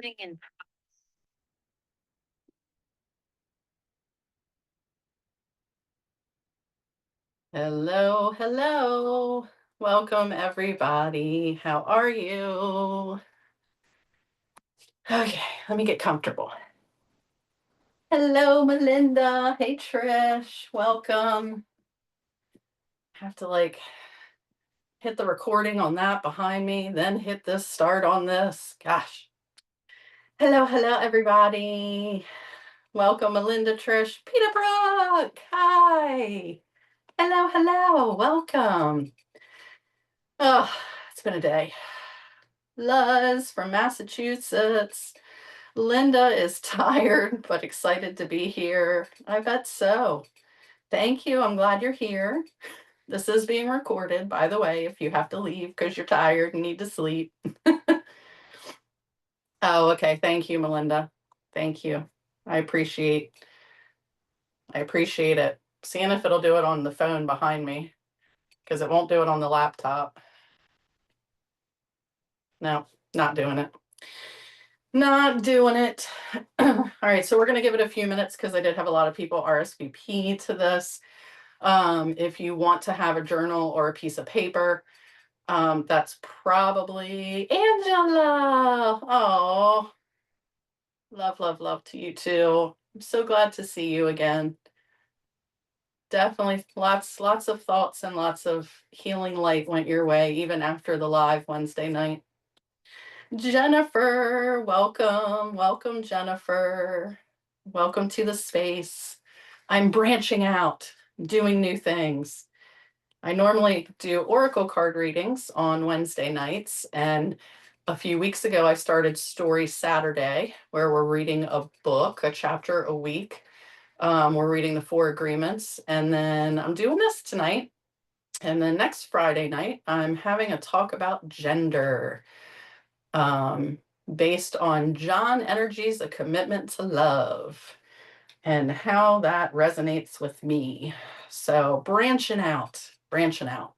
Recording in. Hello, hello. Welcome, everybody. How are you? Okay, let me get comfortable. Hello, Melinda. Hey, Trish. Welcome. Have to hit the recording on that behind me, then hit this start on this. Gosh. Hello, hello, everybody. Welcome, Melinda, Trish, Peter Brook. Hi. Hello, hello. Welcome. Oh, it's been a day. Luz from Massachusetts. Linda is tired but excited to be here. I bet so. Thank you. I'm glad you're here. This is being recorded, by the way, if you have to leave because you're tired and need to sleep. Oh, okay. Thank you, Melinda. Thank you. I appreciate it. Seeing if it'll do it on the phone behind me because it won't do it on the laptop. No, not doing it. Not doing it. All right, so we're going to give it a few minutes because I did have a lot of people RSVP to this. If you want to have a journal or a piece of paper, that's probably Angela. Oh, love, love, love to you too. I'm so glad to see you again. Definitely lots of thoughts and lots of healing light went your way even after the live Wednesday night. Jennifer, welcome. Welcome, Jennifer. Welcome to the space. I'm branching out, doing new things. I normally do oracle card readings on Wednesday nights, and a few weeks ago I started Story Saturday, where we're reading a book, a chapter a week. We're reading the 4 agreements, and then I'm doing this tonight. And then next Friday night, I'm having a talk about gender. Based on John Energy's A Commitment to Love and how that resonates with me. So branching out. So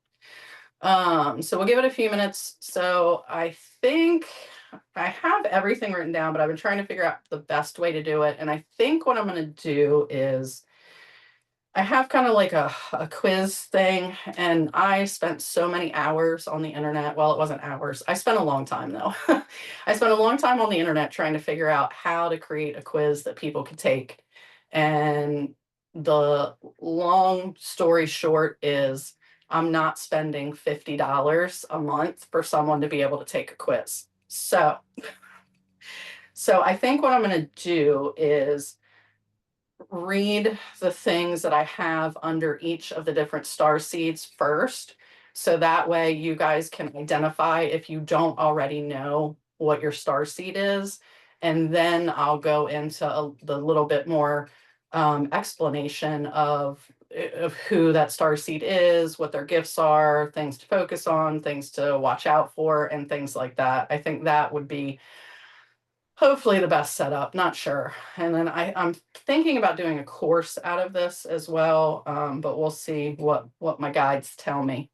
we'll give it a few minutes. So I think I have everything written down, but I've been trying to figure out the best way to do it. And I think what I'm going to do is I have kind of like a quiz thing, and I spent so many hours on the internet. Well, it wasn't hours. I spent a long time though. I spent a long time on the internet trying to figure out how to create a quiz that people could take. And the long story short is I'm not spending $50 a month for someone to be able to take a quiz. So I think what I'm going to do is read the things that I have under each of the different star seeds first. So that way you guys can identify if you don't already know what your star seed is. And then I'll go into the little bit more explanation of who that star seed is, what their gifts are, things to focus on, things to watch out for, and things like that. I think that would be hopefully the best setup, not sure. And then I'm thinking about doing a course out of this as well, but we'll see what my guides tell me.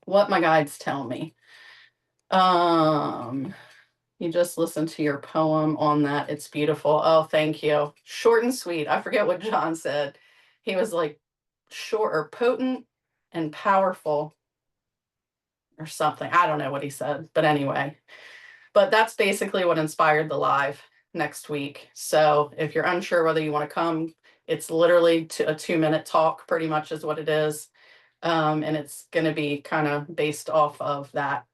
What my guides tell me. You just listened to your poem on that. It's beautiful. Oh, thank you. Short and sweet. I forget what John said. He was like short or potent and powerful or something. I don't know what he said, but anyway. But that's basically what inspired the live next week. So if you're unsure whether you want to come, it's literally a 2-minute talk, pretty much is what it is. And it's going to be kind of based off of that.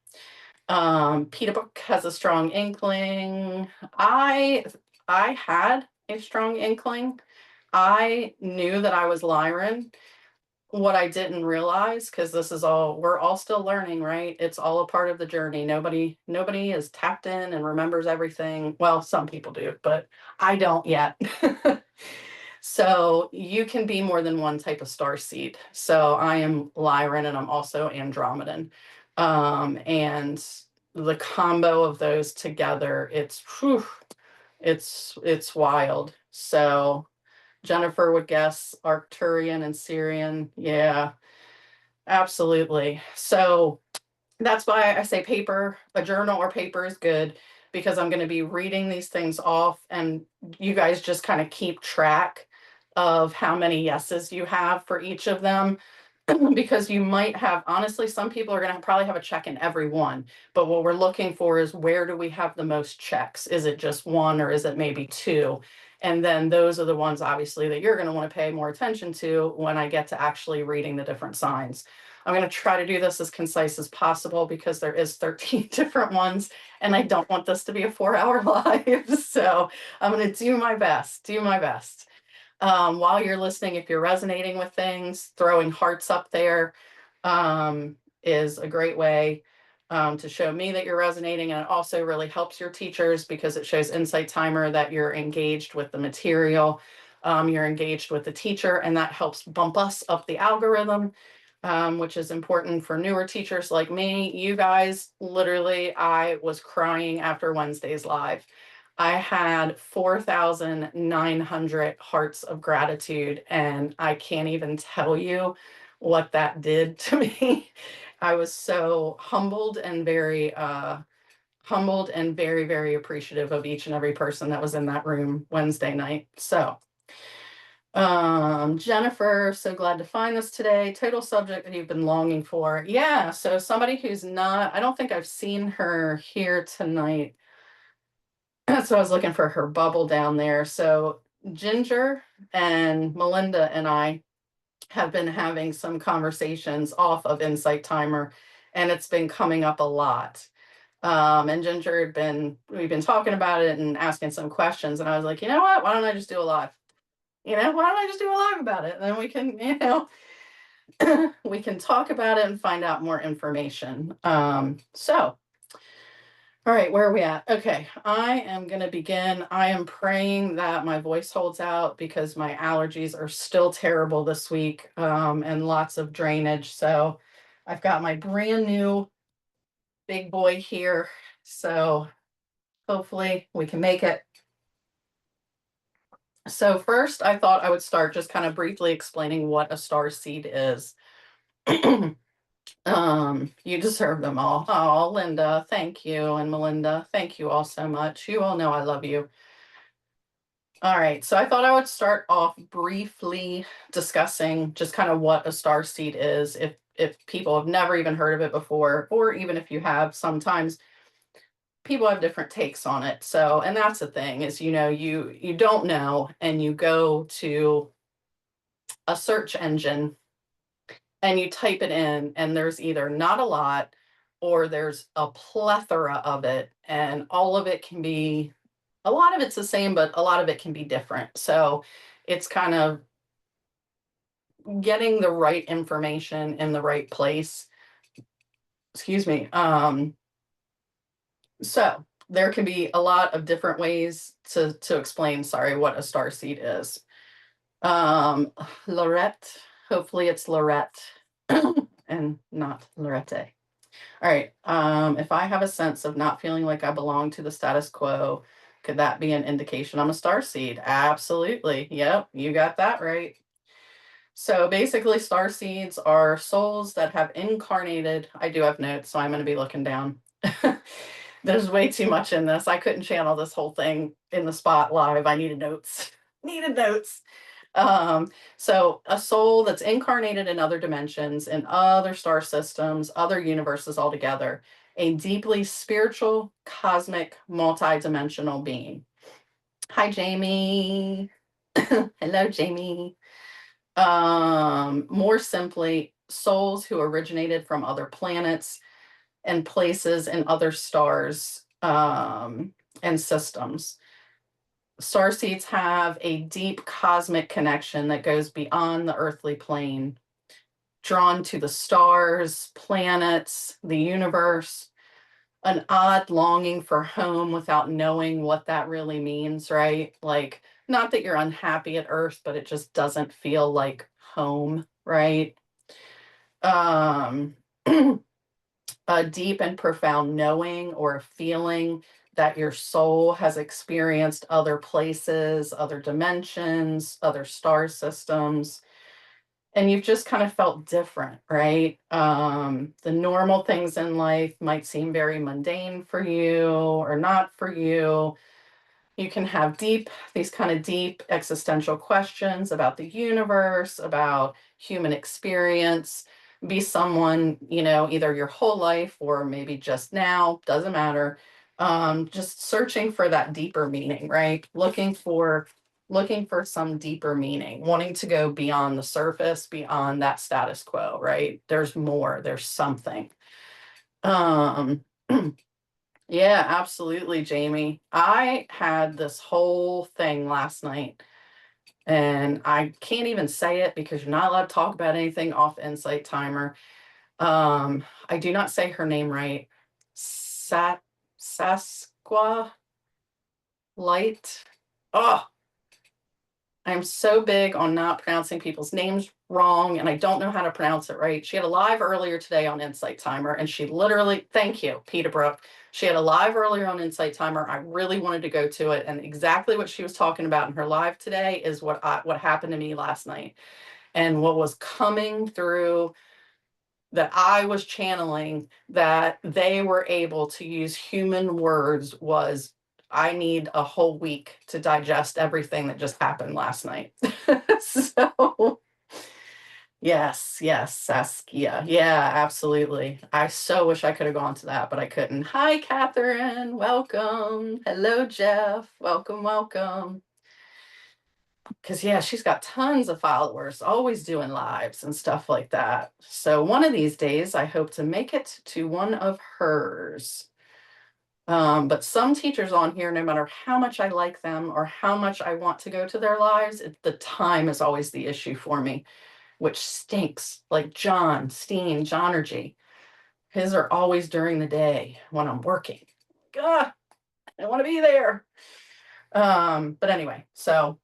Peter Book has a strong inkling. I had a strong inkling. I knew that I was Lyran. What I didn't realize, because we're all still learning, right? It's all a part of the journey. Nobody is tapped in and remembers everything. Well, some people do, but I don't yet. So you can be more than one type of star seed. So I am Lyran and I'm also Andromedan. And the combo of those together, it's wild. So Jennifer would guess Arcturian and Syrian. Yeah, absolutely. So that's why I say paper, a journal or paper is good. because I'm going to be reading these things off, and you guys just kind of keep track of how many yeses you have for each of them. Because you might have, honestly, some people are going to probably have a check in every one. But what we're looking for is, where do we have the most checks? Is it just one, or is it maybe two? And then those are the ones, obviously, that you're going to want to pay more attention to when I get to actually reading the different signs. I'm going to try to do this as concise as possible, because there is 13 different ones, and I don't want this to be a 4-hour live. So I'm going to do my best, while you're listening. If you're resonating with things, throwing hearts up there is a great way to show me that you're resonating. And it also really helps your teachers, because it shows Insight Timer that you're engaged with the material, you're engaged with the teacher, and that helps bump us up the algorithm, which is important for newer teachers like me. You guys, literally, I was crying after Wednesday's live. I had 4,900 hearts of gratitude, and I can't even tell you what that did to me. I was so humbled and very, very appreciative of each and every person that was in that room Wednesday night. So, Jennifer, so glad to find this today. Total subject that you've been longing for. Yeah, so somebody who's not, I don't think I've seen her here tonight. So I was looking for her bubble down there. So Ginger and Melinda and I have been having some conversations off of Insight Timer, and it's been coming up a lot. And Ginger we've been talking about it and asking some questions, and I was like, you know what? Why don't I just do a live? Why don't I just do a live about it? And then we can, we can talk about it and find out more information. All right, where are we at? Okay, I am going to begin. I am praying that my voice holds out, because my allergies are still terrible this week, and lots of drainage. So I've got my brand new big boy here. So hopefully we can make it. So first, I thought I would start just kind of briefly explaining what a starseed is. You deserve them all. Oh, Linda, thank you. And Melinda, thank you all so much. You all know I love you. All right, so I thought I would start off briefly discussing just kind of what a starseed is, if people have never even heard of it before, or even if you have. Sometimes people have different takes on it. So, and that's the thing, is, you don't know, and you go to a search engine and you type it in, and there's either not a lot, or there's a plethora of it, and all of it can be, a lot of it's the same, but a lot of it can be different. So it's kind of getting the right information in the right place. Excuse me. So there can be a lot of different ways to explain, sorry, what a starseed is. Lorette, hopefully it's Lorette and not Lorette. All right. If I have a sense of not feeling like I belong to the status quo, could that be an indication I'm a starseed? Absolutely. Yep, you got that right. So basically, starseeds are souls that have incarnated. I do have notes, so I'm going to be looking down. There's way too much in this. I couldn't channel this whole thing in the spot live. I needed notes. Needed notes. So a soul that's incarnated in other dimensions, in other star systems, other universes altogether, a deeply spiritual, cosmic, multi-dimensional being. Hi, Jamie. Hello, Jamie. More simply, souls who originated from other planets and places and other stars, and systems. Starseeds have a deep cosmic connection that goes beyond the earthly plane, drawn to the stars, planets, the universe, an odd longing for home without knowing what that really means, right? Like, not that you're unhappy at Earth, but it just doesn't feel like home, right? A deep and profound knowing or a feeling that your soul has experienced other places, other dimensions, other star systems. and you've just kind of felt different, right? The normal things in life might seem very mundane for you or not for you. You can have these kind of deep existential questions about the universe, about human experience, be someone, either your whole life or maybe just now, doesn't matter. Just searching for that deeper meaning, right? Looking for some deeper meaning, wanting to go beyond the surface, beyond that status quo, right? There's more, there's something. Um, yeah, absolutely, Jamie. I had this whole thing last night, and I can't even say it because you're not allowed to talk about anything off Insight Timer. I do not say her name right. Sasqua Light. Oh, I'm so big on not pronouncing people's names wrong, and I don't know how to pronounce it right. She had a live earlier today on Insight Timer, and she literally, thank you, Peterbrook. She had a live earlier on Insight Timer. I really wanted to go to it, and exactly what she was talking about in her live today is what happened to me last night, and what was coming through that I was channeling that they were able to use human words was I need a whole week to digest everything that just happened last night. So, yes, Saskia. Yeah, absolutely. I so wish I could have gone to that, but I couldn't. Hi, Catherine. Welcome. Hello, Jeff. Welcome. Because, yeah, she's got tons of followers, always doing lives and stuff like that. So, one of these days, I hope to make it to one of hers. But some teachers on here, no matter how much I like them or how much I want to go to their lives, the time is always the issue for me, which stinks. Like John, Steen, Johnergy. His are always during the day when I'm working. God, I want to be there. But anyway, so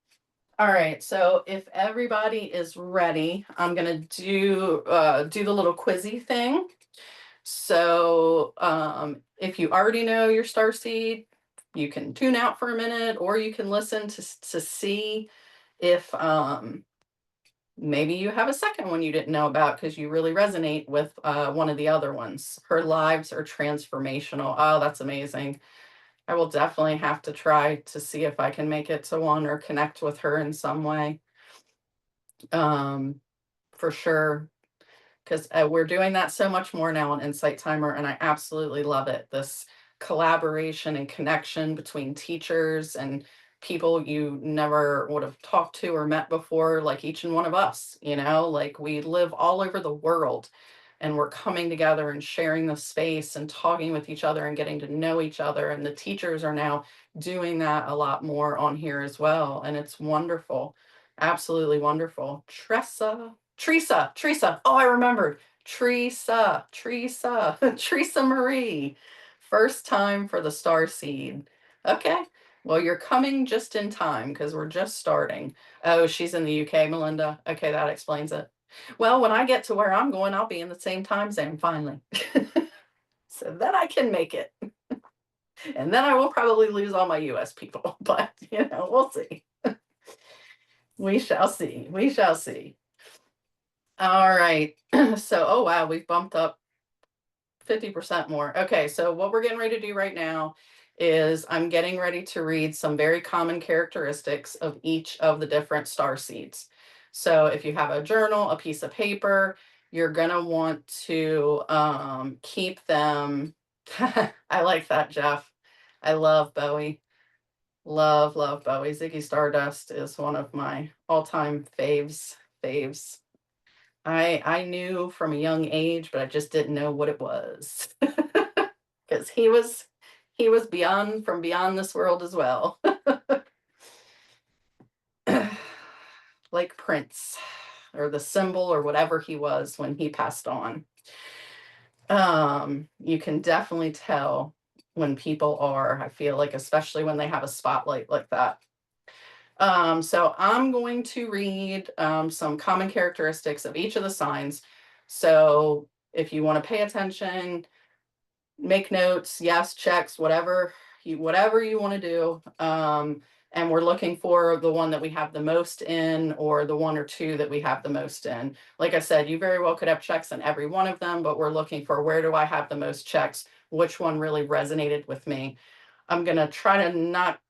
all right, so if everybody is ready, I'm gonna do the little quizzy thing. So if you already know your star seed, you can tune out for a minute, or you can listen to see if maybe you have a second one you didn't know about because you really resonate with one of the other ones. Her lives are transformational. Oh, that's amazing. I will definitely have to try to see if I can make it to one or connect with her in some way. Um, for sure. Because we're doing that so much more now on Insight Timer, and I absolutely love it. This collaboration and connection between teachers and people you never would have talked to or met before, like each and one of us, like we live all over the world and we're coming together and sharing the space and talking with each other and getting to know each other. And the teachers are now doing that a lot more on here as well. And it's wonderful. Absolutely wonderful. Teresa. Oh, I remembered. Teresa, Teresa Marie. First time for the Star Seed. Okay. Well, you're coming just in time because we're just starting. Oh, she's in the UK, Melinda. Okay, that explains it. Well, when I get to where I'm going, I'll be in the same time zone finally. So then I can make it. And then I will probably lose all my US people, but we'll see. We shall see. We shall see. All right. So, oh wow, we've bumped up 50% more. Okay, so what we're getting ready to do right now is I'm getting ready to read some very common characteristics of each of the different star seeds. So if you have a journal, a piece of paper, you're gonna want to keep them. I like that, Jeff. I love Bowie. Love Bowie. Ziggy Stardust is one of my all-time faves. I knew from a young age, but I just didn't know what it was. Because he was beyond this world as well. Like Prince or the symbol or whatever he was when he passed on. You can definitely tell when people are, I feel like, especially when they have a spotlight like that. So I'm going to read some common characteristics of each of the signs. So if you want to pay attention, make notes, yes, checks, whatever you want to do. and we're looking for the one that we have the most in, or the one or two that we have the most in. Like I said, you very well could have checks in every one of them, but we're looking for, where do I have the most checks? Which one really resonated with me? I'm going to try to not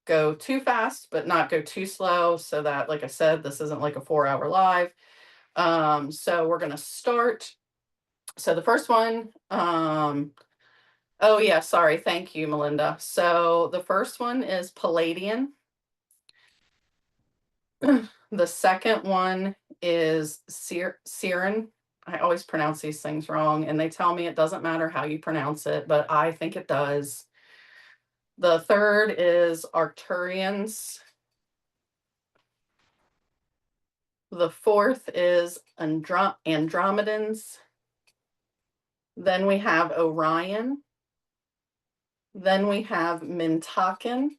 go too fast, but not go too slow, so that, like I said, this isn't like a 4-hour live. So we're going to start. So the first one, oh yeah, sorry. Thank you, Melinda. So the first one is Palladian. The second one is Siren. I always pronounce these things wrong, and they tell me it doesn't matter how you pronounce it, but I think it does. The third is Arcturians. The fourth is Andromedans. Then we have Orion. Then we have Mintakan.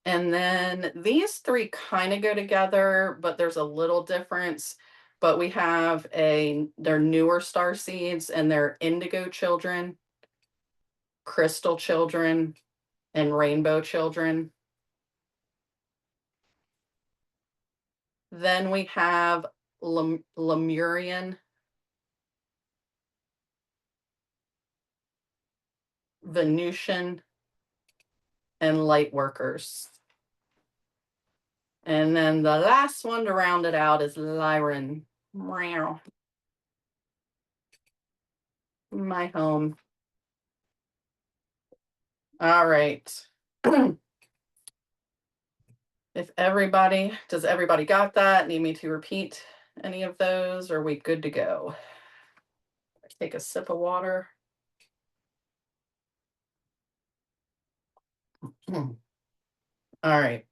And then these three kind of go together, but there's a little difference. But we have they're newer star seeds, and they're indigo children, crystal children, and rainbow children. Then we have Lemurian, Venusian, and light workers. And then the last one to round it out is Lyran. Meow. My home. All right. Does everybody got that? Need me to repeat any of those? Or are we good to go? Take a sip of water. All right.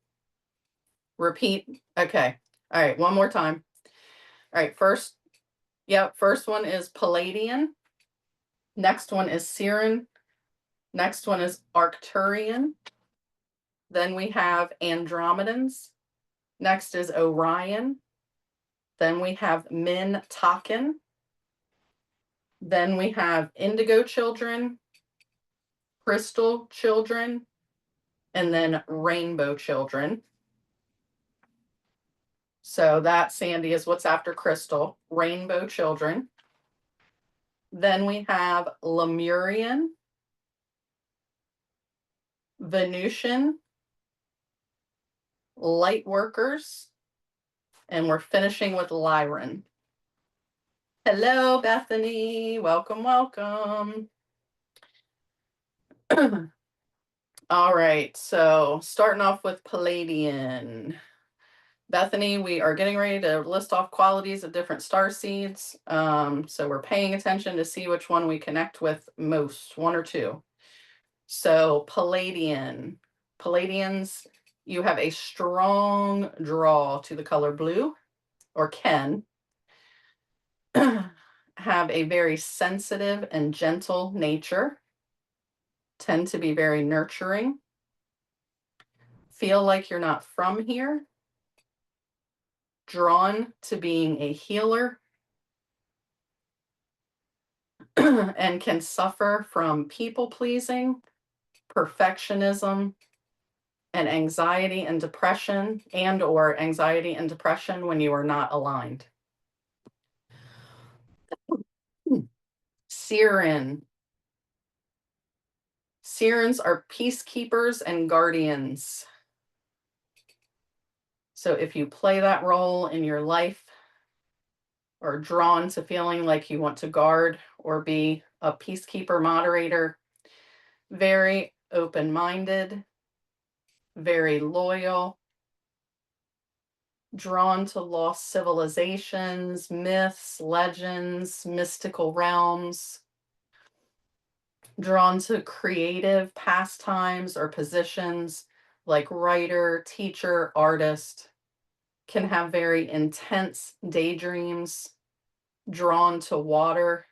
Repeat. Okay. All right. One more time. All right. First one is Palladian. Next one is Siren. Next one is Arcturian. Then we have Andromedans. Next is Orion. Then we have Mintakan. Then we have Indigo Children, Crystal Children, and then Rainbow Children. So that, Sandy, is what's after Crystal, Rainbow Children. Then we have Lemurian, Venusian, Light Workers, and we're finishing with Lyran. Hello, Bethany. Welcome, welcome. All right, so starting off with Palladian. Bethany, we are getting ready to list off qualities of different star seeds. So we're paying attention to see which one we connect with most, one or two. So Palladian. Palladians, you have a strong draw to the color blue, or can. Have a very sensitive and gentle nature. Tend to be very nurturing. Feel like you're not from here. Drawn to being a healer. And can suffer from people pleasing, perfectionism, and anxiety and depression, or when you are not aligned. Siren. Sirens are peacekeepers and guardians. So if you play that role in your life, or drawn to feeling like you want to guard or be a peacekeeper moderator, very open-minded, very loyal, drawn to lost civilizations, myths, legends, mystical realms, drawn to creative pastimes or positions like writer, teacher, artist, can have very intense daydreams, drawn to water.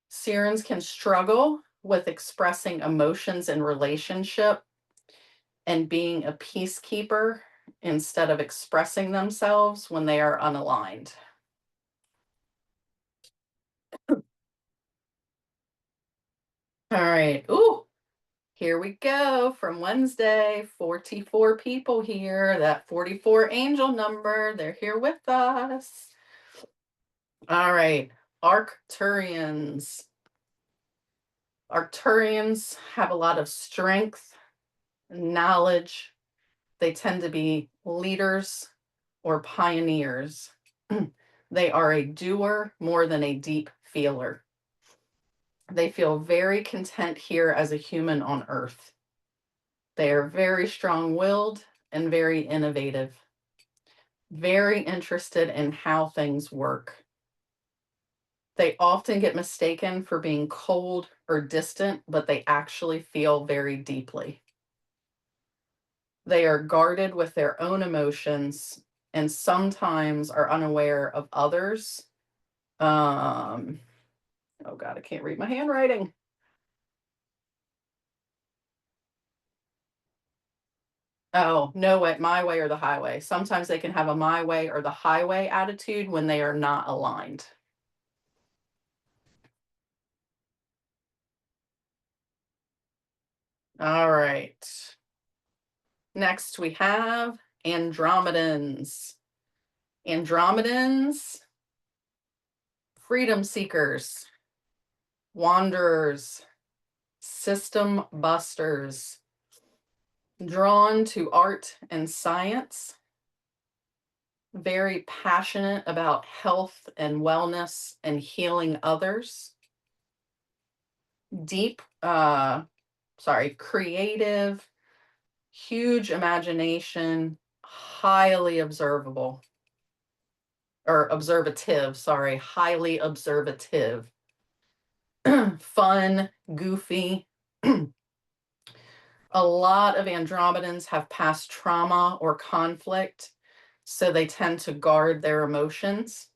Sirens can struggle with expressing emotions in relationship and being a peacekeeper instead of expressing themselves when they are unaligned. All right. Ooh, here we go from Wednesday. 44 people here. That 44 angel number. They're here with us. All right. Arcturians. Arcturians have a lot of strength, knowledge. They tend to be leaders or pioneers. They are a doer more than a deep feeler. They feel very content here as a human on Earth. They are very strong willed and very innovative, very interested in how things work. They often get mistaken for being cold or distant, but they actually feel very deeply. They are guarded with their own emotions and sometimes are unaware of others. Oh God, I can't read my handwriting. Oh, no way, my way or the highway. Sometimes they can have a my way or the highway attitude when they are not aligned. All right. Next we have Andromedans. Andromedans, freedom seekers, wanderers, system busters, drawn to art and science, very passionate about health and wellness and healing others, deep, creative, huge imagination, highly observable or observative, highly observative, fun, goofy. A lot of Andromedans have past trauma or conflict, so they tend to guard their emotions.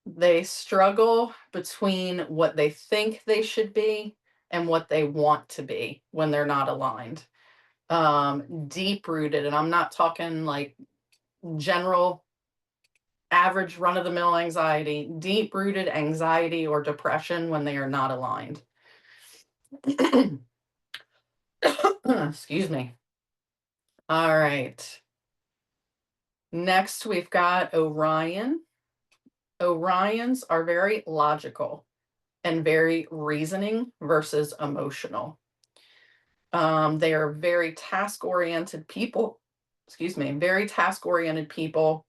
They struggle between what they think they should be and what they want to be when they're not aligned. Deep rooted, and I'm not talking like general average run of the mill anxiety, deep rooted anxiety or depression when they are not aligned. Excuse me. All right. Next, we've got Orion. Orions are very logical and very reasoning versus emotional. They are very task-oriented people. Excuse me, very task-oriented people.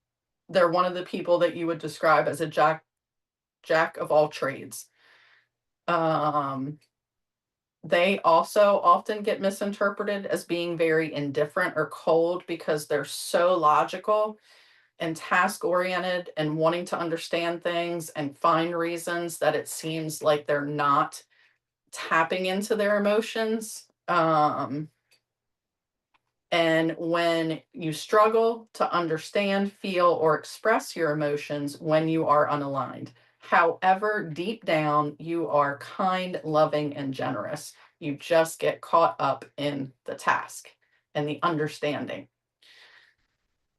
They're one of the people that you would describe as a jack of all trades. Um, they also often get misinterpreted as being very indifferent or cold because they're so logical and task oriented and wanting to understand things and find reasons that it seems like they're not tapping into their emotions. And when you struggle to understand, feel, or express your emotions when you are unaligned, however, deep down, you are kind, loving, and generous. You just get caught up in the task and the understanding.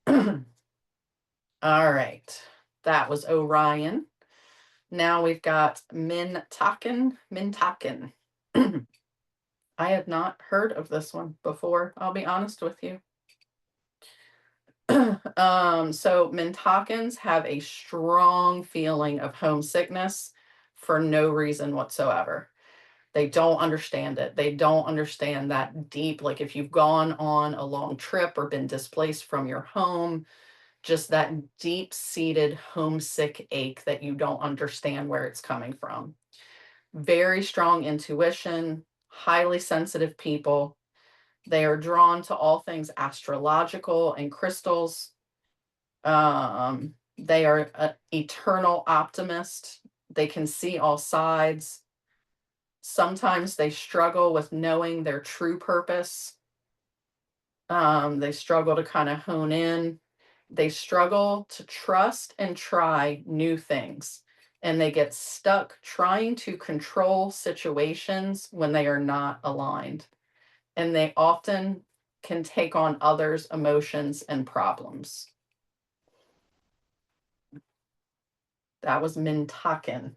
All right. That was Orion. Now we've got Mintaken. Mintaken. I have not heard of this one before, I'll be honest with you. So Mintakens have a strong feeling of homesickness for no reason whatsoever. They don't understand it. They don't understand that deep, like if you've gone on a long trip or been displaced from your home, just that deep-seated homesick ache that you don't understand where it's coming from. Very strong intuition, highly sensitive people. They are drawn to all things astrological and crystals. They are an eternal optimist. They can see all sides. Sometimes they struggle with knowing their true purpose. They struggle to kind of hone in. They struggle to trust and try new things. And they get stuck trying to control situations when they are not aligned. And they often can take on others' emotions and problems. That was Mintaken.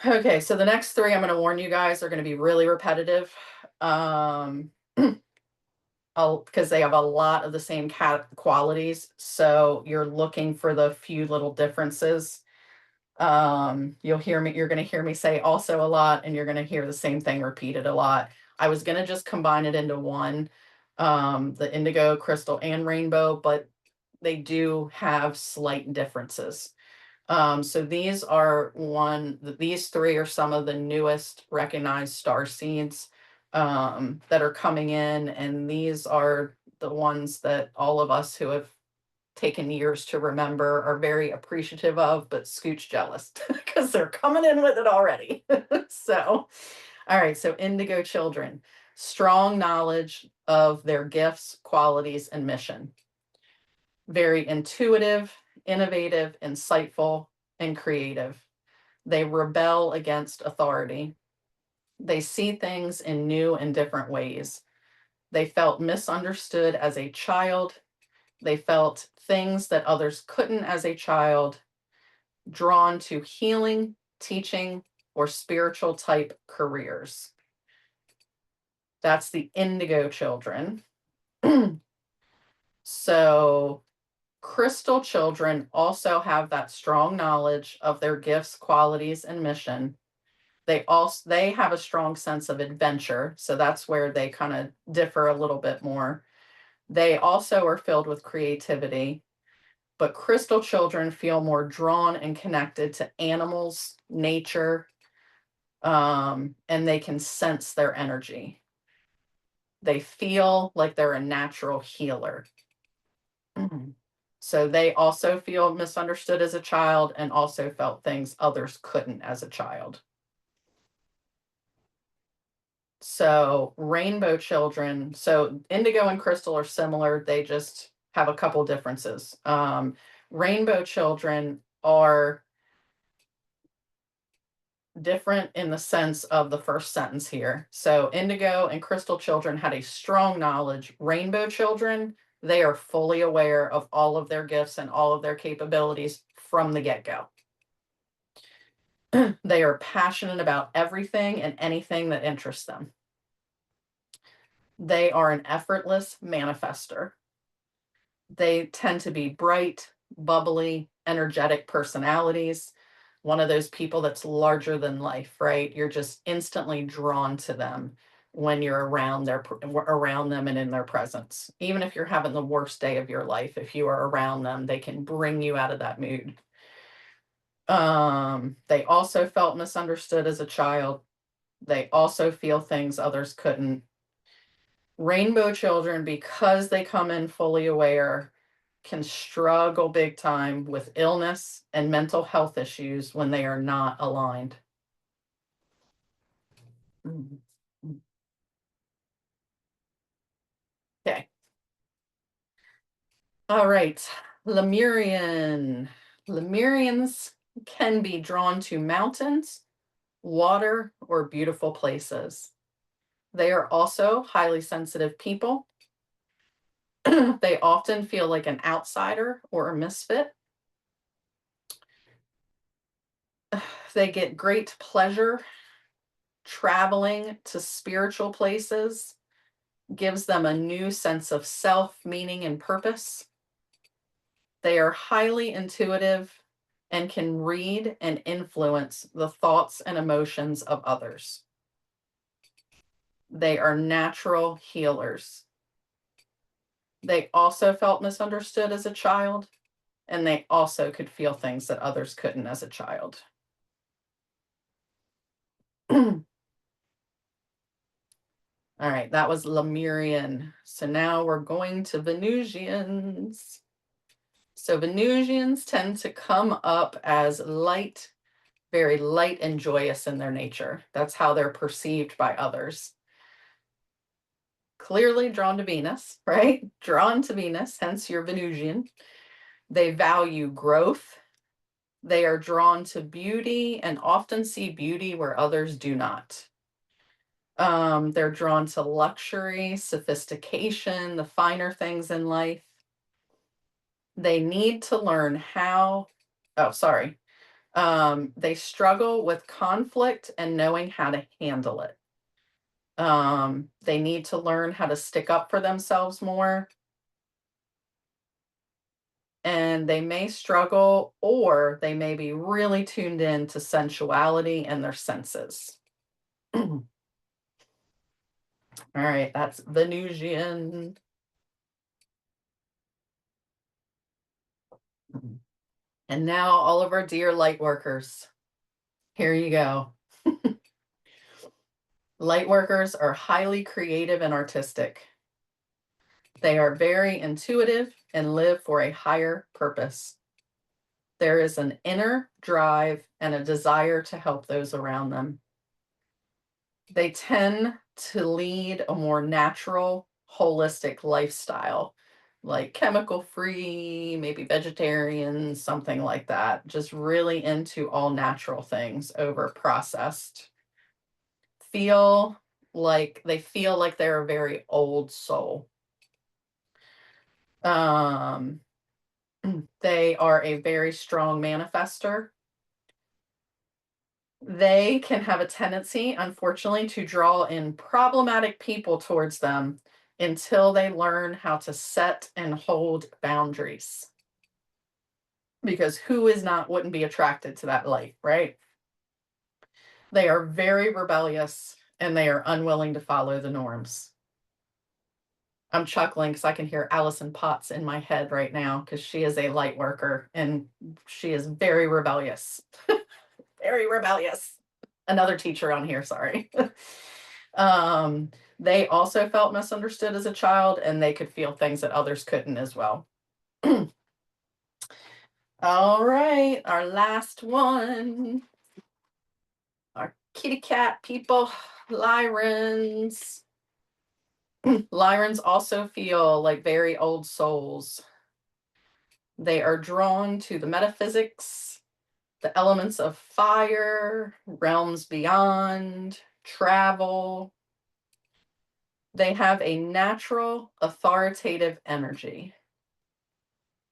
Okay, so the next three, I'm going to warn you guys, are going to be really repetitive. Because they have a lot of the same qualities. So you're looking for the few little differences. You're going to hear me say also a lot, and you're going to hear the same thing repeated a lot. I was going to just combine it into one, the indigo, crystal, and rainbow, but they do have slight differences. So these three are some of the newest recognized star seeds that are coming in, and these are the ones that all of us who have taken years to remember are very appreciative of, but scooch jealous because they're coming in with it already. So, all right, so indigo children, strong knowledge of their gifts, qualities, and mission. Very intuitive, innovative, insightful, and creative. They rebel against authority. They see things in new and different ways. They felt misunderstood as a child. They felt things that others couldn't as a child, drawn to healing, teaching, or spiritual type careers. That's the indigo children. So crystal children also have that strong knowledge of their gifts, qualities, and mission. They have a strong sense of adventure, so that's where they kind of differ a little bit more. They also are filled with creativity, but crystal children feel more drawn and connected to animals, nature, and they can sense their energy. They feel like they're a natural healer. So they also feel misunderstood as a child and also felt things others couldn't as a child. So rainbow children, so indigo and crystal are similar. They just have a couple differences. Rainbow children are different in the sense of the first sentence here. So indigo and crystal children had a strong knowledge. Rainbow children, they are fully aware of all of their gifts and all of their capabilities from the get-go. They are passionate about everything and anything that interests them. They are an effortless manifester. They tend to be bright, bubbly, energetic personalities. One of those people that's larger than life, right? You're just instantly drawn to them when you're around them and in their presence. Even if you're having the worst day of your life, if you are around them, they can bring you out of that mood. They also felt misunderstood as a child. They also feel things others couldn't. Rainbow children, because they come in fully aware, can struggle big time with illness and mental health issues when they are not aligned. Okay. All right. Lemurian. Lemurians can be drawn to mountains, water, or beautiful places. They are also highly sensitive people. They often feel like an outsider or a misfit. They get great pleasure traveling to spiritual places, gives them a new sense of self, meaning, and purpose. They are highly intuitive and can read and influence the thoughts and emotions of others. They are natural healers. They also felt misunderstood as a child, and they also could feel things that others couldn't as a child. All right, that was Lemurian. So now we're going to Venusians. So Venusians tend to come up as light, very light and joyous in their nature. That's how they're perceived by others. Clearly drawn to Venus, right? Drawn to Venus, hence your Venusian. They value growth. They are drawn to beauty and often see beauty where others do not. They're drawn to luxury, sophistication, the finer things in life. They need to learn how, oh, sorry. They struggle with conflict and knowing how to handle it. They need to learn how to stick up for themselves more, and they may struggle or they may be really tuned in to sensuality and their senses. All right, that's Venusian. And now all of our dear light workers. Here you go. Light workers are highly creative and artistic. They are very intuitive and live for a higher purpose. There is an inner drive and a desire to help those around them. They tend to lead a more natural, holistic lifestyle, like chemical free, maybe vegetarian, something like that. Just really into all natural things over processed. Feel like they're a very old soul. Um, they are a very strong manifester. They can have a tendency, unfortunately, to draw in problematic people towards them until they learn how to set and hold boundaries. Because who is not wouldn't be attracted to that light, right? They are very rebellious and they are unwilling to follow the norms. I'm chuckling because I can hear Allison Potts in my head right now because she is a light worker and she is very rebellious. Very rebellious. Another teacher on here, sorry. They also felt misunderstood as a child and they could feel things that others couldn't as well. All right, our last one. Our kitty cat people, Lyrans. Lyrans also feel like very old souls. They are drawn to the metaphysics, the elements of fire, realms beyond, travel. They have a natural, authoritative energy.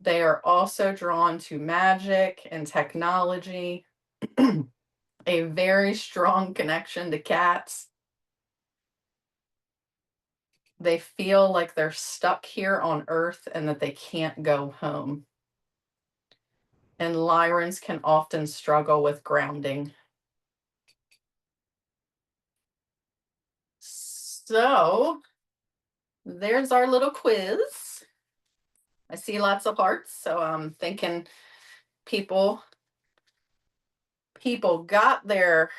They are also drawn to magic and technology, a very strong connection to cats. They feel like they're stuck here on Earth and that they can't go home. And Lyrans can often struggle with grounding. So there's our little quiz. I see lots of hearts, so I'm thinking people got their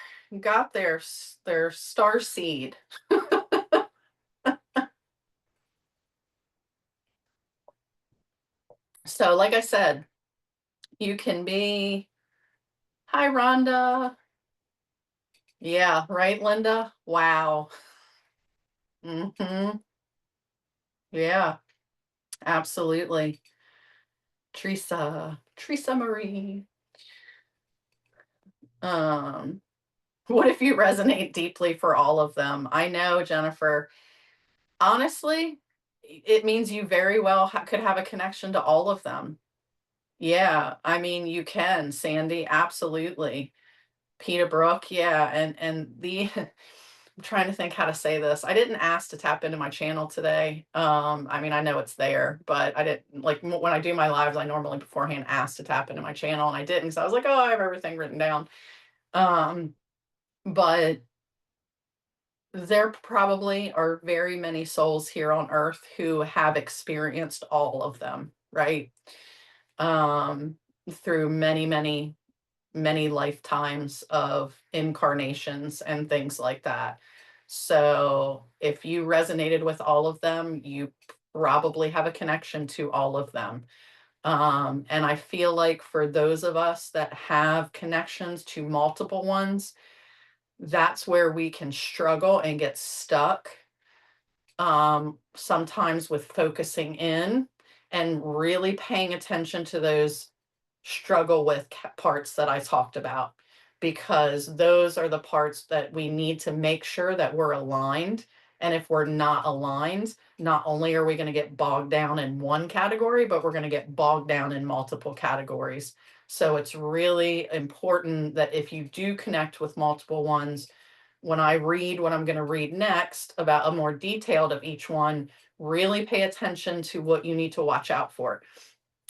star seed. So like I said, you can be, hi Rhonda. Yeah, right, Linda. Wow. Yeah, absolutely. Teresa Marie. Um, what if you resonate deeply for all of them? I know, Jennifer. Honestly, it means you very well could have a connection to all of them. Yeah, I mean, you can, Sandy, absolutely. Peter Brook, yeah, and the I'm trying to think how to say this. I didn't ask to tap into my channel today. I mean, I know it's there, but I didn't like when I do my lives, I normally beforehand ask to tap into my channel and I didn't. So I was like, oh, I have everything written down. But there probably are very many souls here on earth who have experienced all of them, right? Um, through many lifetimes of incarnations and things like that. So if you resonated with all of them, you probably have a connection to all of them. And I feel like for those of us that have connections to multiple ones, that's where we can struggle and get stuck, sometimes with focusing in and really paying attention to those struggle with parts that I talked about, because those are the parts that we need to make sure that we're aligned. And if we're not aligned, not only are we going to get bogged down in one category, but we're going to get bogged down in multiple categories. So it's really important that if you do connect with multiple ones, when I read what I'm going to read next about a more detailed of each one, really pay attention to what you need to watch out for.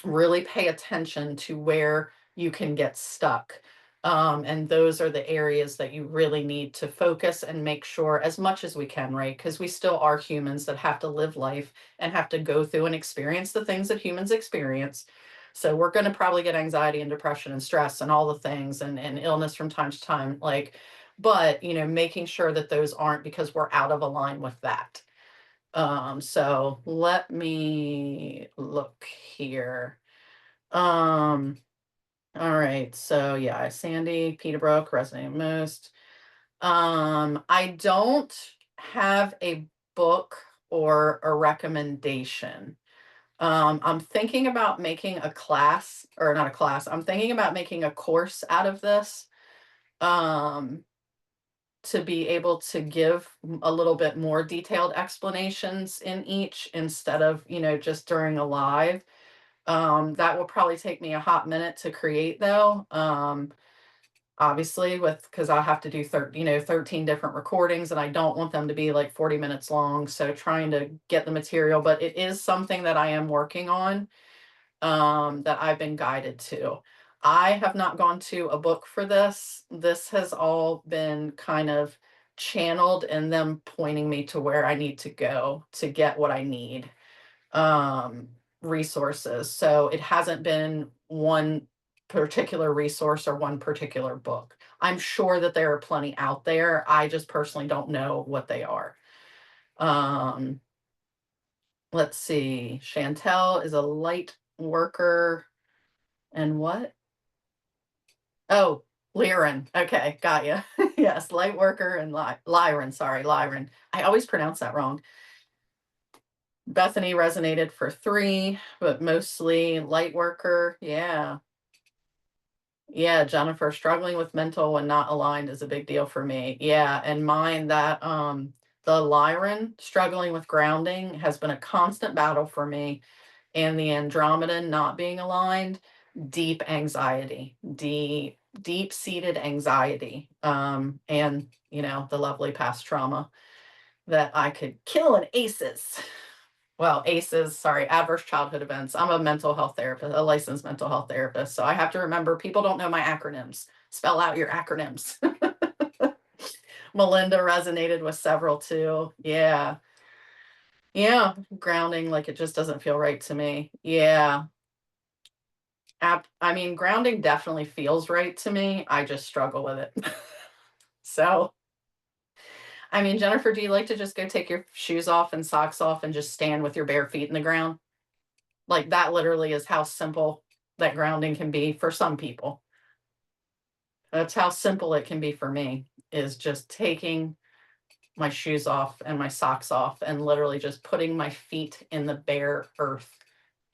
Really pay attention to where you can get stuck. And those are the areas that you really need to focus and make sure as much as we can, right? Because we still are humans that have to live life and have to go through and experience the things that humans experience. So we're going to probably get anxiety and depression and stress and all the things and illness from time to time. Like, but making sure that those aren't because we're out of line with that. So let me look here. Um, all right. So yeah, Sandy, Peterbrook, resonating most. I don't have a book or a recommendation. I'm thinking about making a class, or not a class. I'm thinking about making a course out of this. Um, to be able to give a little bit more detailed explanations in each instead of, just during a live. That will probably take me a hot minute to create though. Obviously because I'll have to do 13 different recordings and I don't want them to be like 40 minutes long. So trying to get the material, but it is something that I am working on, that I've been guided to. I have not gone to a book for this. This has all been kind of channeled and them pointing me to where I need to go to get what I need, resources. So it hasn't been one particular resource or one particular book. I'm sure that there are plenty out there. I just personally don't know what they are. Um, let's see. Chantel is a light worker. And what? Oh, Lyran. Okay, got you. Yes, light worker and Lyran. Sorry, Lyran. I always pronounce that wrong. Bethany resonated for 3, but mostly light worker. Yeah. Yeah, Jennifer, struggling with mental when not aligned is a big deal for me. Yeah, and mine that the Lyran struggling with grounding has been a constant battle for me, and the Andromedan not being aligned, deep anxiety, deep-seated anxiety, and the lovely past trauma that I could kill in ACEs. Well, ACEs, sorry, adverse childhood events. I'm a mental health therapist, a licensed mental health therapist. So I have to remember people don't know my acronyms. Spell out your acronyms. Melinda resonated with several too. Yeah. Yeah. Grounding, like it just doesn't feel right to me. Yeah. I mean, grounding definitely feels right to me. I just struggle with it. So, I mean, Jennifer, do you like to just go take your shoes off and socks off and just stand with your bare feet in the ground? Like that literally is how simple that grounding can be for some people. That's how simple it can be for me, is just taking my shoes off and my socks off and literally just putting my feet in the bare earth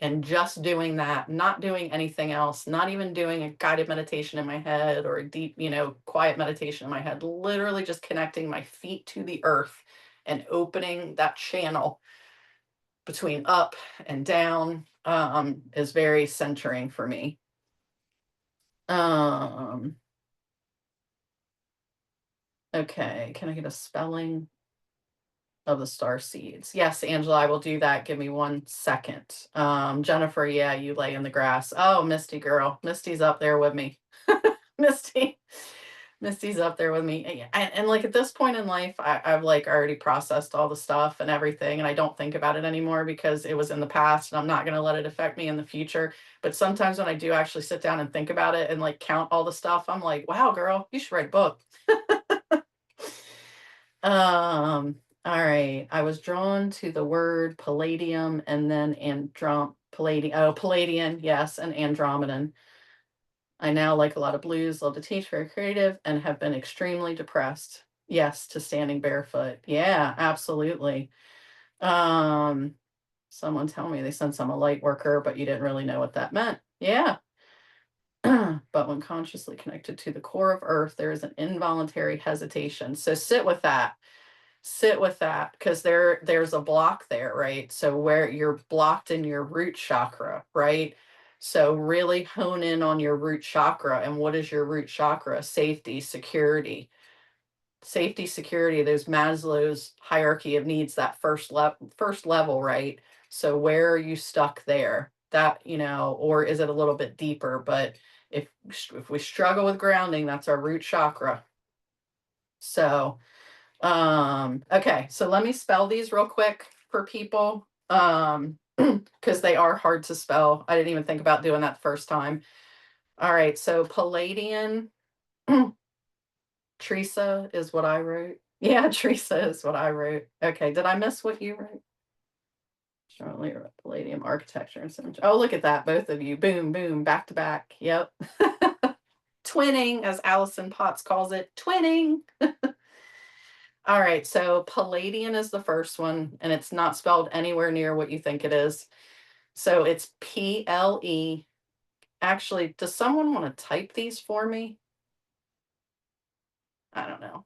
and just doing that, not doing anything else, not even doing a guided meditation in my head or a deep, quiet meditation in my head, literally just connecting my feet to the earth and opening that channel between up and down, is very centering for me. Um, okay, can I get a spelling of the star seeds? Yes, Angela, I will do that. Give me 1 second. Jennifer, yeah, you lay in the grass. Oh, Misty girl. Misty's up there with me. Misty. Misty's up there with me. And like at this point in life, I've like already processed all the stuff and everything, and I don't think about it anymore because it was in the past and I'm not going to let it affect me in the future. But sometimes when I do actually sit down and think about it and like count all the stuff, I'm like, wow, girl, you should write a book. All right. I was drawn to the word palladium and then palladium. Oh, Palladian, yes, and Andromedan. I now like a lot of blues, love to teach, very creative, and have been extremely depressed. Yes, to standing barefoot. Yeah, absolutely. Um, someone tell me they sense I'm a light worker, but you didn't really know what that meant. Yeah. But when consciously connected to the core of earth, there is an involuntary hesitation. So sit with that because there's a block there, right? So where you're blocked in your root chakra, right? So really hone in on your root chakra. And what is your root chakra? Safety, security. Safety, security, there's Maslow's hierarchy of needs, that first level, right? So where are you stuck there? That, or is it a little bit deeper? But if we struggle with grounding, that's our root chakra. So okay, so let me spell these real quick for people. Because they are hard to spell. I didn't even think about doing that the first time. All right, so Palladian. Teresa is what I wrote. Yeah, Teresa is what I wrote. Okay, did I miss what you wrote? Charlotte Palladium architecture and symmetry. Oh, look at that, both of you. Boom, boom, back to back. Yep. Twinning, as Allison Potts calls it, twinning. All right, so Palladian is the first one, and it's not spelled anywhere near what you think it is. So it's PLE. Actually, does someone want to type these for me? I don't know.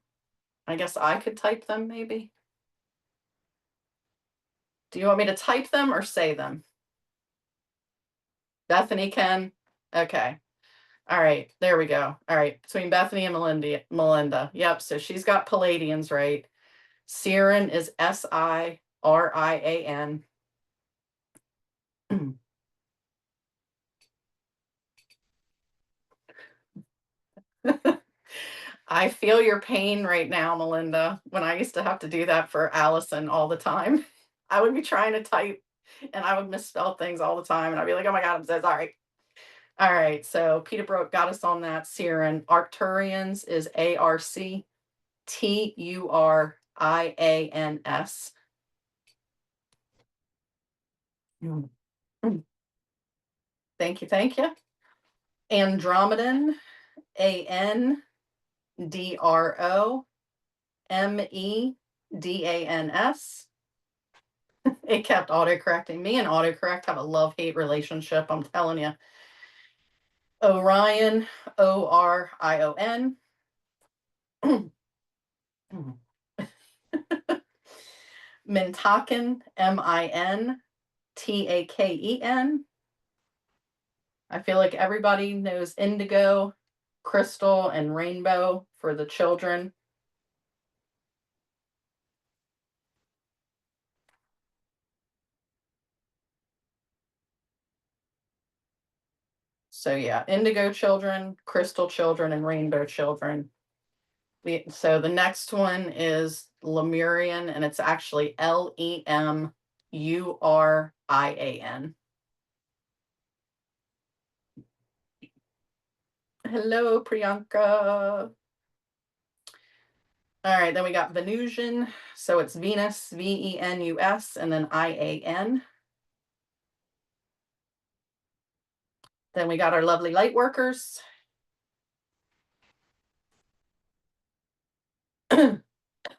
I guess I could type them maybe. Do you want me to type them or say them? Bethany can? Okay. All right. There we go. All right. Between Bethany and Melinda. Yep. So she's got Palladians, right? Siren is Sirian. I feel your pain right now, Melinda. When I used to have to do that for Allison all the time, I would be trying to type and I would misspell things all the time. And I'd be like, oh my God, I'm so sorry. All right. So Peter Brook got us on that. Siren. Arcturians is Arcturians. Thank you. Thank you. Andromedan, Andromedans. It kept autocorrecting me, and autocorrect have a love-hate relationship, I'm telling you. Orion, Orion. Mintaken, Mintaken. I feel like everybody knows indigo, crystal, and rainbow for the children. So yeah, indigo children, crystal children, and rainbow children. So the next one is Lemurian, and it's actually Lemurian. Hello, Priyanka. All right, then we got Venusian. So it's Venus, Venus, and then Ian. Then we got our lovely light workers.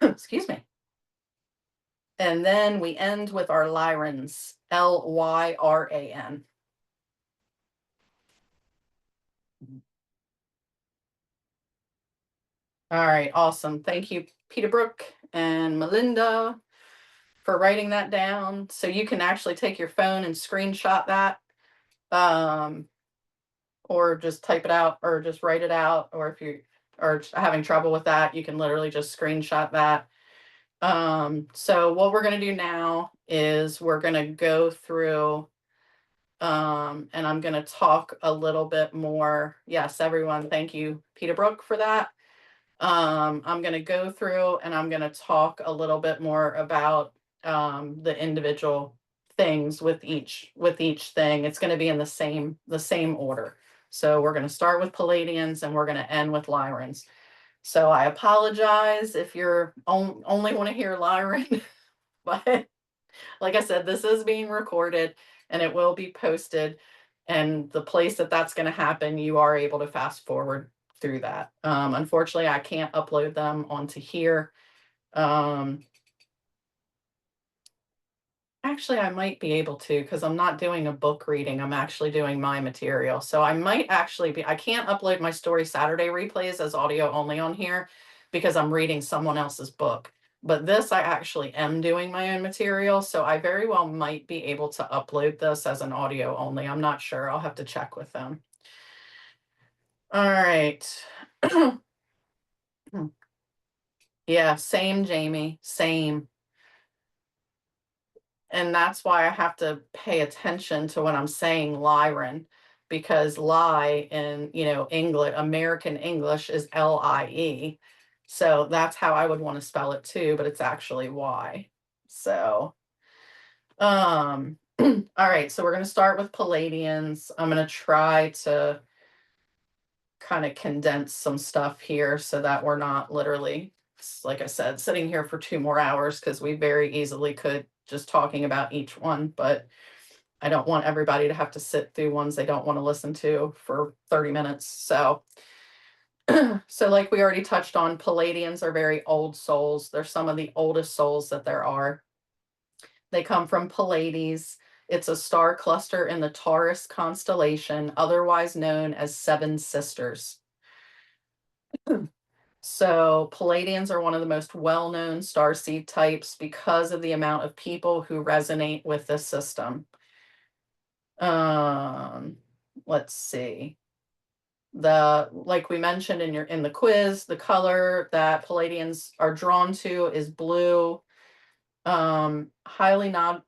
Excuse me. And then we end with our Lyrans, Lyran. All right, awesome. Thank you, Peter Brook and Melinda, for writing that down. So you can actually take your phone and screenshot that, or just type it out, or just write it out. Or if you are having trouble with that, you can literally just screenshot that. So what we're going to do now is we're going to go through, and I'm going to talk a little bit more. Yes, everyone, thank you, Peter Brook, for that. I'm going to go through and I'm going to talk a little bit more about the individual things with each thing. It's going to be in the same order. So we're going to start with Palladians and we're going to end with Lyrans. So I apologize if you're only want to hear Lyran, but like I said, this is being recorded and it will be posted. And the place that that's going to happen, you are able to fast forward through that. Unfortunately, I can't upload them onto here. Actually, I might be able to because I'm not doing a book reading. I'm actually doing my material. So I might actually be, I can't upload my Story Saturday replays as audio only on here because I'm reading someone else's book. But this, I actually am doing my own material, so I very well might be able to upload this as an audio only. I'm not sure. I'll have to check with them. All right. Yeah, same, Jamie, same. And that's why I have to pay attention to when I'm saying Lyran, because lie in, English, American English is Lie. So that's how I would want to spell it too, but it's actually Y. So, all right, so we're going to start with Palladians. I'm going to try to kind of condense some stuff here so that we're not literally, like I said, sitting here for 2 more hours, because we very easily could, just talking about each one, but I don't want everybody to have to sit through ones they don't want to listen to for 30 minutes. So, so like we already touched on, Palladians are very old souls. They're some of the oldest souls that there are. They come from Pallades. It's a star cluster in the Taurus constellation, otherwise known as Seven Sisters. So Palladians are one of the most well-known starseed types because of the amount of people who resonate with this system. Let's see. Like we mentioned in the quiz, the color that Palladians are drawn to is blue. Highly not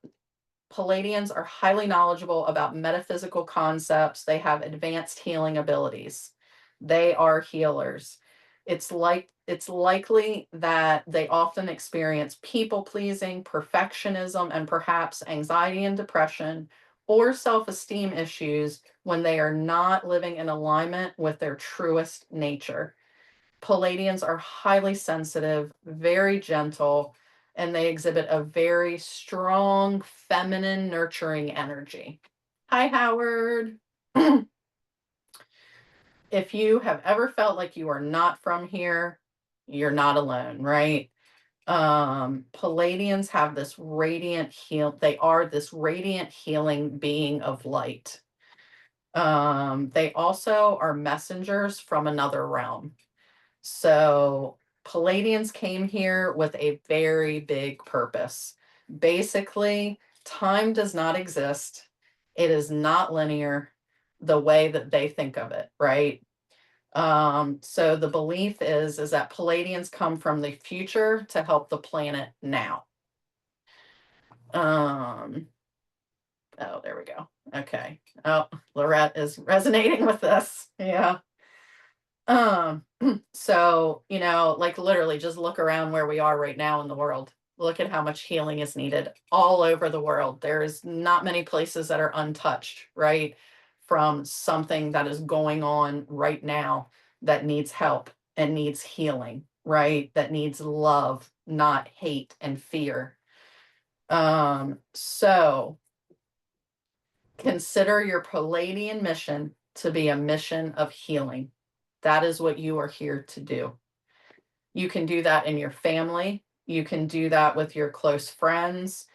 Palladians are highly knowledgeable about metaphysical concepts. They have advanced healing abilities. They are healers. It's likely that they often experience people pleasing, perfectionism, and perhaps anxiety and depression or self-esteem issues when they are not living in alignment with their truest nature. Palladians are highly sensitive, very gentle, and they exhibit a very strong, feminine, nurturing energy. Hi, Howard. If you have ever felt like you are not from here, you're not alone, right? Palladians have this they are this radiant healing being of light. They also are messengers from another realm. So Palladians came here with a very big purpose. Basically, time does not exist. It is not linear the way that they think of it, right? So the belief is that Palladians come from the future to help the planet now. Oh, there we go. Okay. Oh, Lorette is resonating with this. Yeah. So, like literally just look around where we are right now in the world. Look at how much healing is needed all over the world. There's not many places that are untouched, right? From something that is going on right now that needs help and needs healing, right? That needs love, not hate and fear. So consider your Palladian mission to be a mission of healing. That is what you are here to do. You can do that in your family. You can do that with your close friends,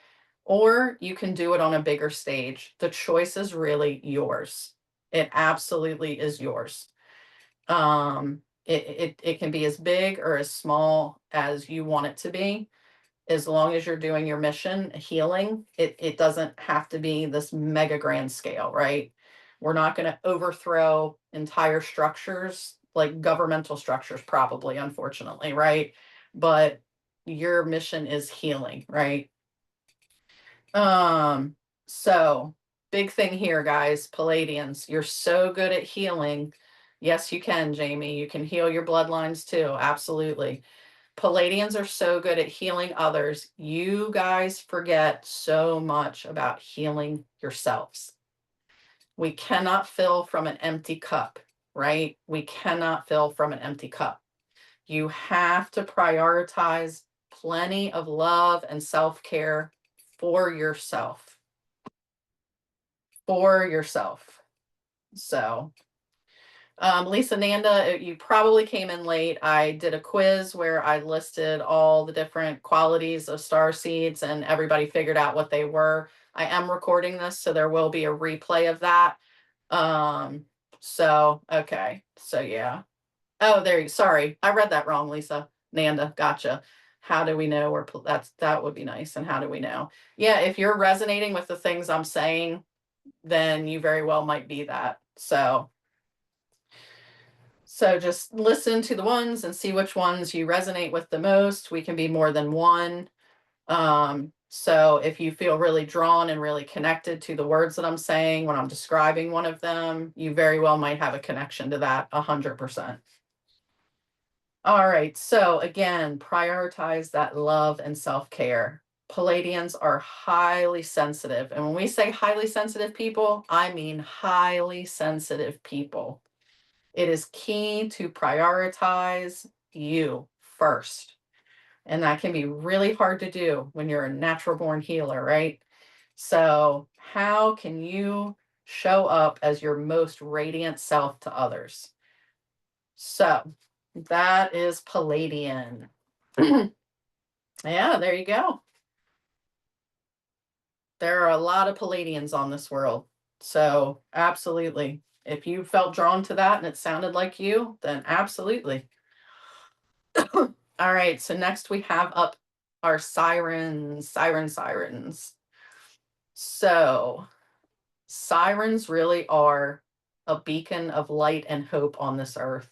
or you can do it on a bigger stage. The choice is really yours. It absolutely is yours. It can be as big or as small as you want it to be. As long as you're doing your mission healing, it doesn't have to be this mega grand scale, right? We're not going to overthrow entire structures, like governmental structures, probably, unfortunately, right? But your mission is healing, right? So big thing here, guys, Palladians, you're so good at healing. Yes, you can, Jamie. You can heal your bloodlines too, absolutely. Palladians are so good at healing others. You guys forget so much about healing yourselves. We cannot fill from an empty cup, right? We cannot fill from an empty cup. You have to prioritize plenty of love and self-care for yourself. For yourself. So Lisa Nanda, you probably came in late. I did a quiz where I listed all the different qualities of star seeds and everybody figured out what they were. I am recording this, so there will be a replay of that. Okay. So yeah. Oh, sorry. I read that wrong, Lisa Nanda. Gotcha. How do we know that would be nice. And how do we know? Yeah, if you're resonating with the things I'm saying, then you very well might be that. So just listen to the ones and see which ones you resonate with the most. We can be more than one. So if you feel really drawn and really connected to the words that I'm saying when I'm describing one of them, you very well might have a connection to that 100%. All right. So again, prioritize that love and self-care. Palladians are highly sensitive. And when we say highly sensitive people, I mean highly sensitive people. It is key to prioritize you first. And that can be really hard to do when you're a natural born healer, right? So, how can you show up as your most radiant self to others? So, that is Palladian. Yeah, there you go. There are a lot of Palladians on this world. So, absolutely. If you felt drawn to that and it sounded like you, then absolutely. All right. So, next we have up our sirens. So, sirens really are a beacon of light and hope on this earth.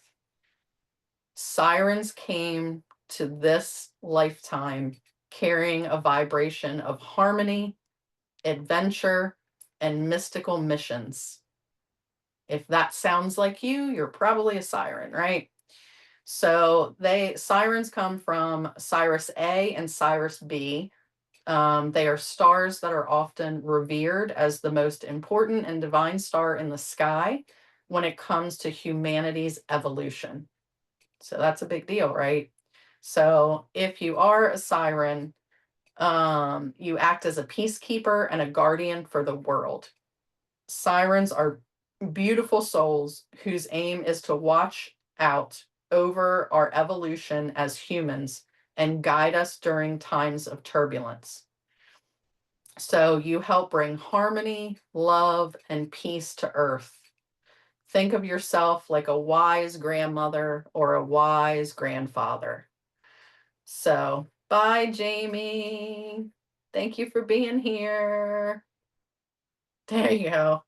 Sirens came to this lifetime carrying a vibration of harmony, adventure, and mystical missions. If that sounds like you, you're probably a siren, right? So sirens come from Sirius A and Sirius B. They are stars that are often revered as the most important and divine star in the sky when it comes to humanity's evolution. So that's a big deal, right? So if you are a siren, you act as a peacekeeper and a guardian for the world. Sirens are beautiful souls whose aim is to watch out over our evolution as humans and guide us during times of turbulence. So you help bring harmony, love, and peace to Earth. Think of yourself like a wise grandmother or a wise grandfather. So, bye, Jamie. Thank you for being here. There you go.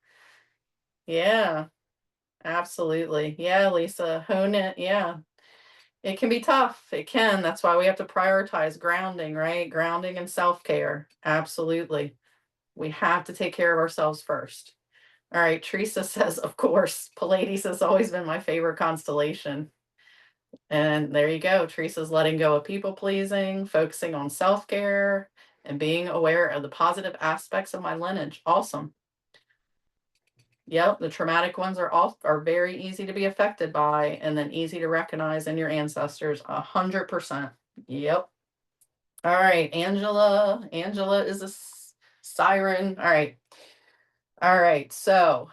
Yeah, absolutely. Yeah, Lisa, hone it. Yeah, it can be tough. It can. That's why we have to prioritize grounding, right? Grounding and self care. Absolutely. We have to take care of ourselves first. All right, Teresa says, of course, Pallades has always been my favorite constellation. And there you go. Teresa's letting go of people pleasing, focusing on self care, and being aware of the positive aspects of my lineage. Awesome. Yep, the traumatic ones are very easy to be affected by, and then easy to recognize in your ancestors. 100%. Yep. All right, Angela. Angela is a siren. All right. All right. So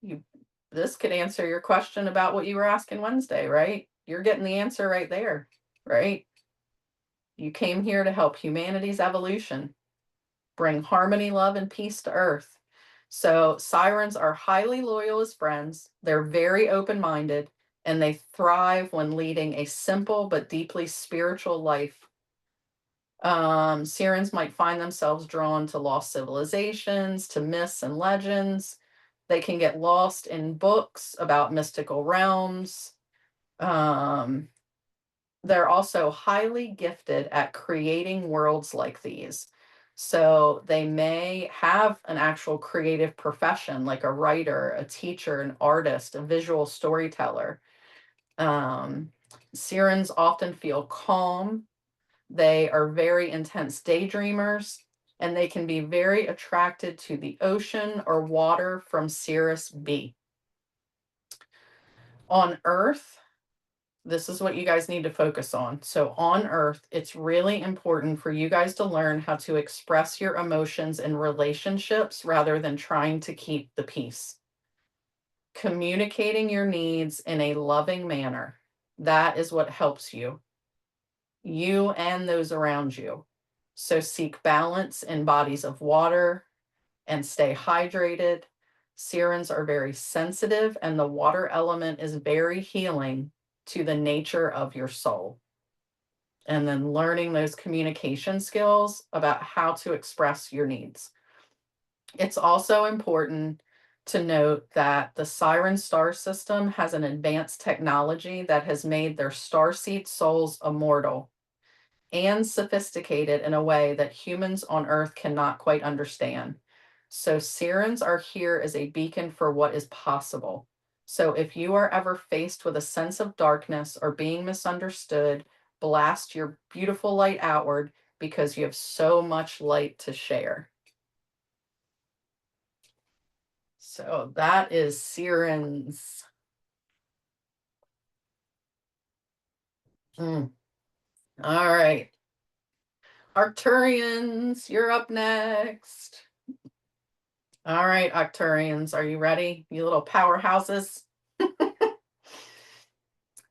you this could answer your question about what you were asking Wednesday, right? You're getting the answer right there, right? You came here to help humanity's evolution, bring harmony, love, and peace to Earth. So, sirens are highly loyal as friends, they're very open minded, and they thrive when leading a simple but deeply spiritual life. Sirens might find themselves drawn to lost civilizations, to myths and legends. They can get lost in books about mystical realms. Um, they're also highly gifted at creating worlds like these. So they may have an actual creative profession, like a writer, a teacher, an artist, a visual storyteller. Um, Sirens often feel calm. They are very intense daydreamers, and they can be very attracted to the ocean or water from Sirius B. On Earth, this is what you guys need to focus on. So, on Earth, it's really important for you guys to learn how to express your emotions in relationships rather than trying to keep the peace. Communicating your needs in a loving manner. That is what helps you and those around you. So, seek balance in bodies of water and stay hydrated. Sirens are very sensitive, and the water element is very healing to the nature of your soul. and then learning those communication skills about how to express your needs. It's also important to note that the Siren star system has an advanced technology that has made their starseed souls immortal and sophisticated in a way that humans on Earth cannot quite understand. So, sirens are here as a beacon for what is possible. So, if you are ever faced with a sense of darkness or being misunderstood, blast your beautiful light outward because you have so much light to share. So, that is sirens. Mm. All right. Arcturians, you're up next. All right, Arcturians, are you ready? You little powerhouses.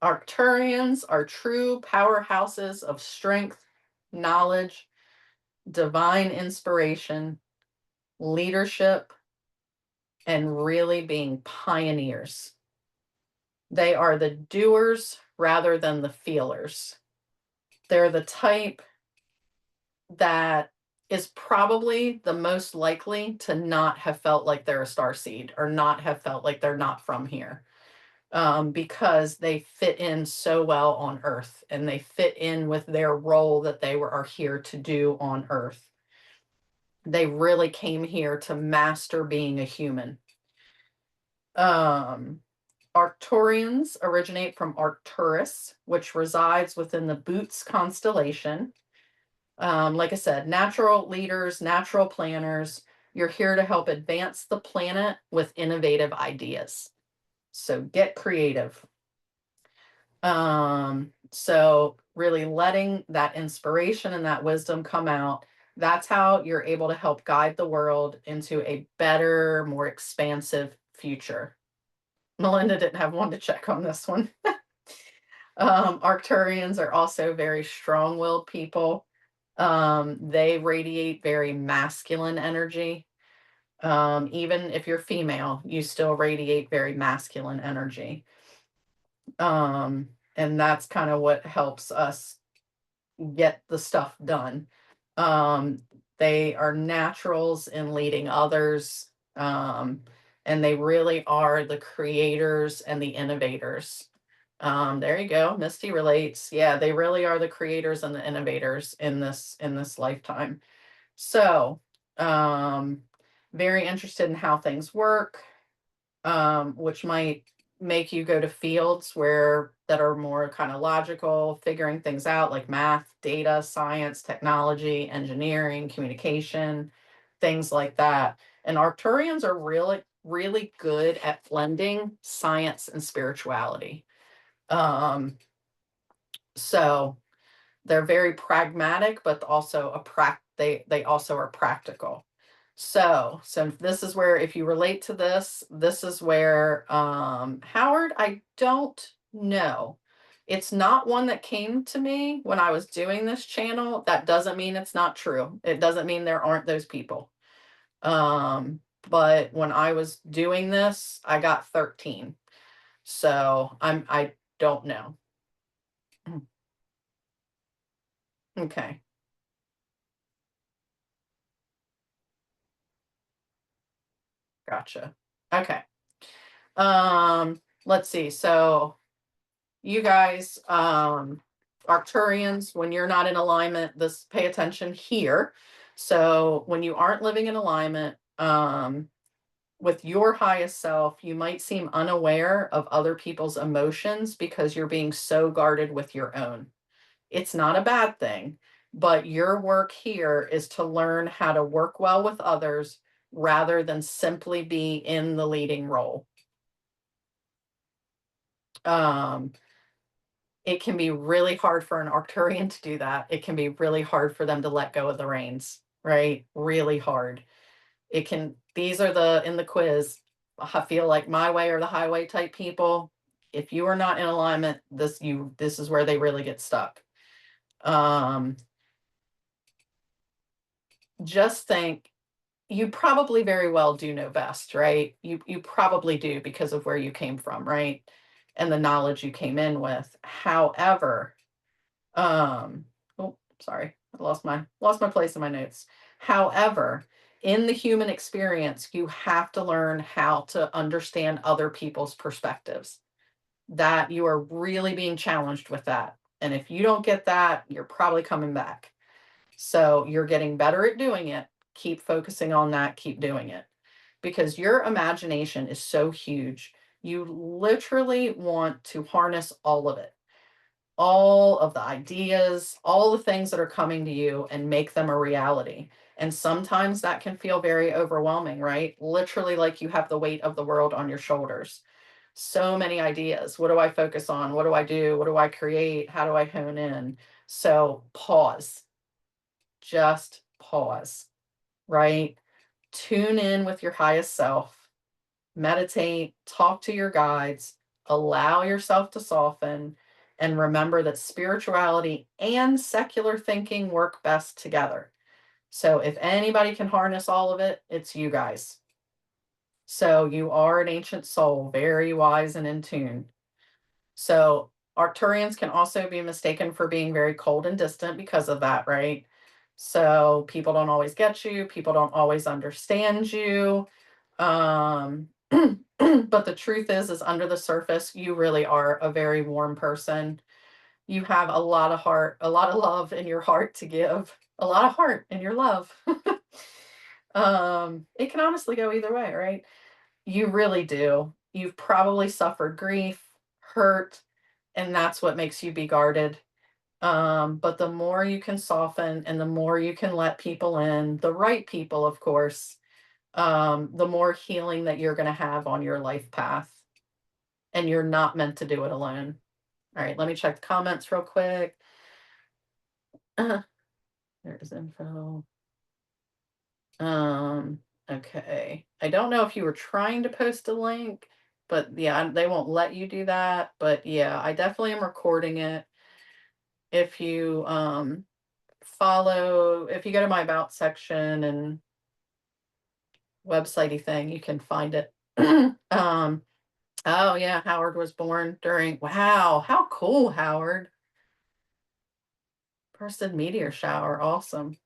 Arcturians are true powerhouses of strength, knowledge, divine inspiration, leadership, and really being pioneers. They are the doers rather than the feelers. They're the type that is probably the most likely to not have felt like they're a starseed or not have felt like they're not from here. Because they fit in so well on Earth and they fit in with their role that are here to do on Earth. They really came here to master being a human. Arcturians originate from Arcturus, which resides within the Boots constellation. Like I said, natural leaders, natural planners. You're here to help advance the planet with innovative ideas. So get creative. So really letting that inspiration and that wisdom come out. That's how you're able to help guide the world into a better, more expansive future. Melinda didn't have one to check on this one. Arcturians are also very strong-willed people. They radiate very masculine energy. Even if you're female, you still radiate very masculine energy. And that's kind of what helps us get the stuff done. Um, they are naturals in leading others. And they really are the creators and the innovators. There you go. Misty relates. Yeah, they really are the creators and the innovators in this lifetime. So, very interested in how things work, which might make you go to fields where that are more kind of logical, figuring things out like math, data, science, technology, engineering, communication, things like that. And Arcturians are really, really good at blending science and spirituality. So they're very pragmatic, but also they also are practical. So this is where, if you relate to this, this is where Howard, I don't know. It's not one that came to me when I was doing this channel. That doesn't mean it's not true. It doesn't mean there aren't those people. But when I was doing this, I got 13. So I don't know. Okay. Gotcha. Okay. Let's see. So you guys, Arcturians, when you're not in alignment, this pay attention here. So when you aren't living in alignment, with your highest self, you might seem unaware of other people's emotions because you're being so guarded with your own. It's not a bad thing, but your work here is to learn how to work well with others rather than simply be in the leading role. Um, it can be really hard for an Arcturian to do that. It can be really hard for them to let go of the reins, right? Really hard. These are in the quiz, I feel like my way or the highway type people. If you are not in alignment, this is where they really get stuck. Just think, you probably very well do know best, right? You probably do because of where you came from, right? And the knowledge you came in with. However, Um, oh, sorry, I lost my place in my notes. However, in the human experience, you have to learn how to understand other people's perspectives. That you are really being challenged with that. And if you don't get that, you're probably coming back. So you're getting better at doing it. Keep focusing on that, keep doing it. Because your imagination is so huge. You literally want to harness all of it, all of the ideas, all the things that are coming to you and make them a reality. And sometimes that can feel very overwhelming, right? Literally, like you have the weight of the world on your shoulders. So many ideas. What do I focus on? What do I do? What do I create? How do I hone in? So pause, just pause, right? Tune in with your highest self, meditate, talk to your guides, allow yourself to soften, and remember that spirituality and secular thinking work best together. So if anybody can harness all of it, it's you guys. So you are an ancient soul, very wise and in tune. So Arcturians can also be mistaken for being very cold and distant because of that, right? So people don't always get you, people don't always understand you. But the truth is under the surface, you really are a very warm person. You have a lot of heart, a lot of love in your heart to give, a lot of heart in your love. It can honestly go either way, right? You really do. You've probably suffered grief, hurt, and that's what makes you be guarded. But the more you can soften and the more you can let people in, the right people, of course, the more healing that you're going to have on your life path. And you're not meant to do it alone. All right, let me check the comments real quick. There's info. Okay. I don't know if you were trying to post a link, but yeah, they won't let you do that. But yeah, I definitely am recording it. If you if you go to my about section and websitey thing, you can find it. Oh yeah, Howard was born during, wow, how cool, Howard. Bursted meteor shower, awesome.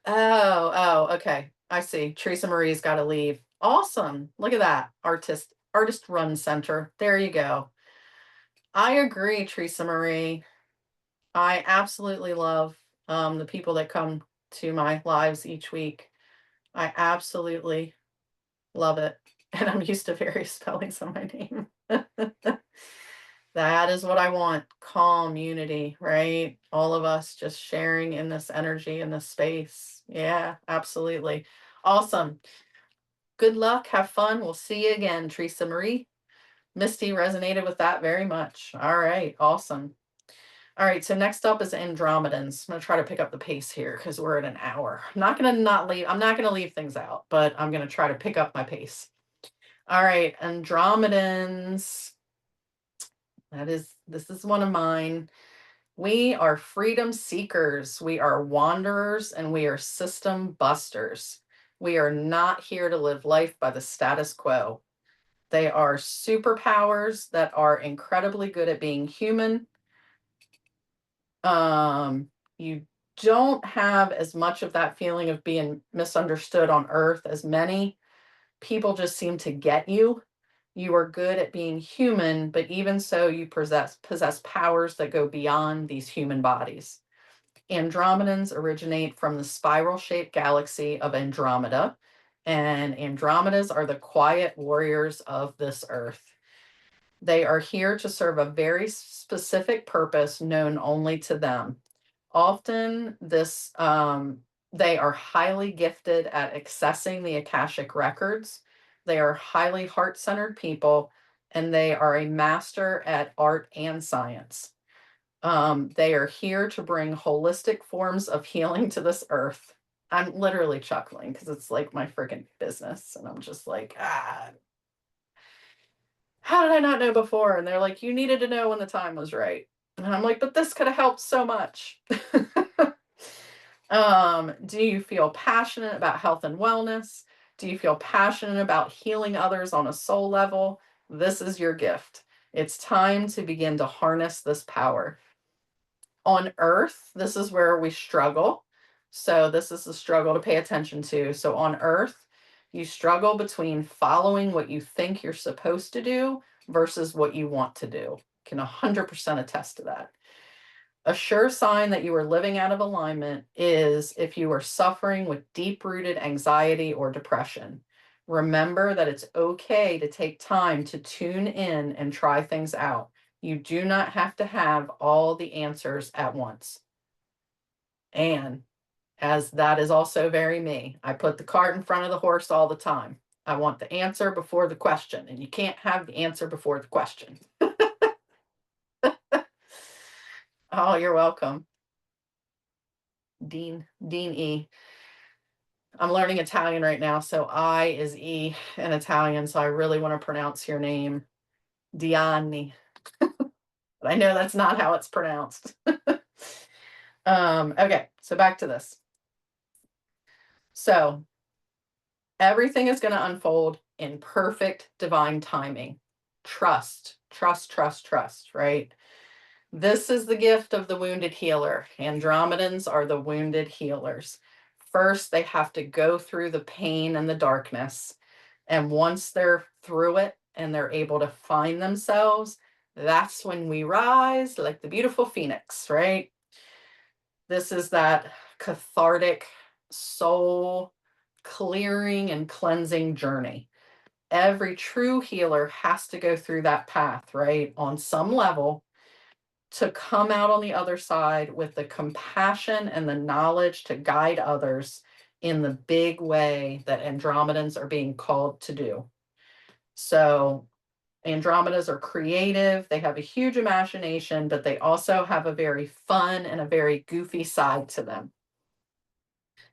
Okay. I see. Teresa Marie's got to leave. Awesome. Look at that. Artist run center. There you go. I agree, Teresa Marie. I absolutely love the people that come to my lives each week. I absolutely love it. And I'm used to various spellings of my name. That is what I want. Calm, unity, right? All of us just sharing in this energy, in this space. Yeah, absolutely. Awesome. Good luck. Have fun. We'll see you again, Teresa Marie. Misty resonated with that very much. All right. Awesome. All right. So next up is Andromedans. I'm going to try to pick up the pace here because we're at an hour. I'm not going to leave things out, but I'm going to try to pick up my pace. All right. Andromedans. This is one of mine. We are freedom seekers. We are wanderers and we are system busters. We are not here to live life by the status quo. They are superpowers that are incredibly good at being human. You don't have as much of that feeling of being misunderstood on Earth as many. People just seem to get you. You are good at being human, but even so, you possess powers that go beyond these human bodies. Andromedans originate from the spiral-shaped galaxy of Andromeda, and Andromedas are the quiet warriors of this Earth. They are here to serve a very specific purpose known only to them. Often, they are highly gifted at accessing the Akashic records. They are highly heart-centered people, and they are a master at art and science. They are here to bring holistic forms of healing to this earth. I'm literally chuckling because it's like my freaking business. And I'm just like, how did I not know before? And they're like, you needed to know when the time was right. And I'm like, but this could have helped so much. Do you feel passionate about health and wellness? Do you feel passionate about healing others on a soul level? This is your gift. It's time to begin to harness this power. On Earth, this is where we struggle. So, this is the struggle to pay attention to. So, on Earth, you struggle between following what you think you're supposed to do versus what you want to do. Can 100% attest to that. A sure sign that you are living out of alignment is if you are suffering with deep rooted anxiety or depression. Remember that it's okay to take time to tune in and try things out. You do not have to have all the answers at once. And as that is also very me, I put the cart in front of the horse all the time. I want the answer before the question, and you can't have the answer before the question. Oh, you're welcome. Dean E. I'm learning Italian right now, so I is E in Italian, so I really want to pronounce your name, Diani. But I know that's not how it's pronounced. Okay, so back to this. So everything is going to unfold in perfect divine timing. Trust, trust, trust, trust, right? This is the gift of the wounded healer. Andromedans are the wounded healers. First, they have to go through the pain and the darkness. And once they're through it and they're able to find themselves, that's when we rise like the beautiful phoenix, right? This is that cathartic soul clearing and cleansing journey. Every true healer has to go through that path, right? On some level, to come out on the other side with the compassion and the knowledge to guide others in the big way that Andromedans are being called to do. So, Andromedas are creative, they have a huge imagination, but they also have a very fun and a very goofy side to them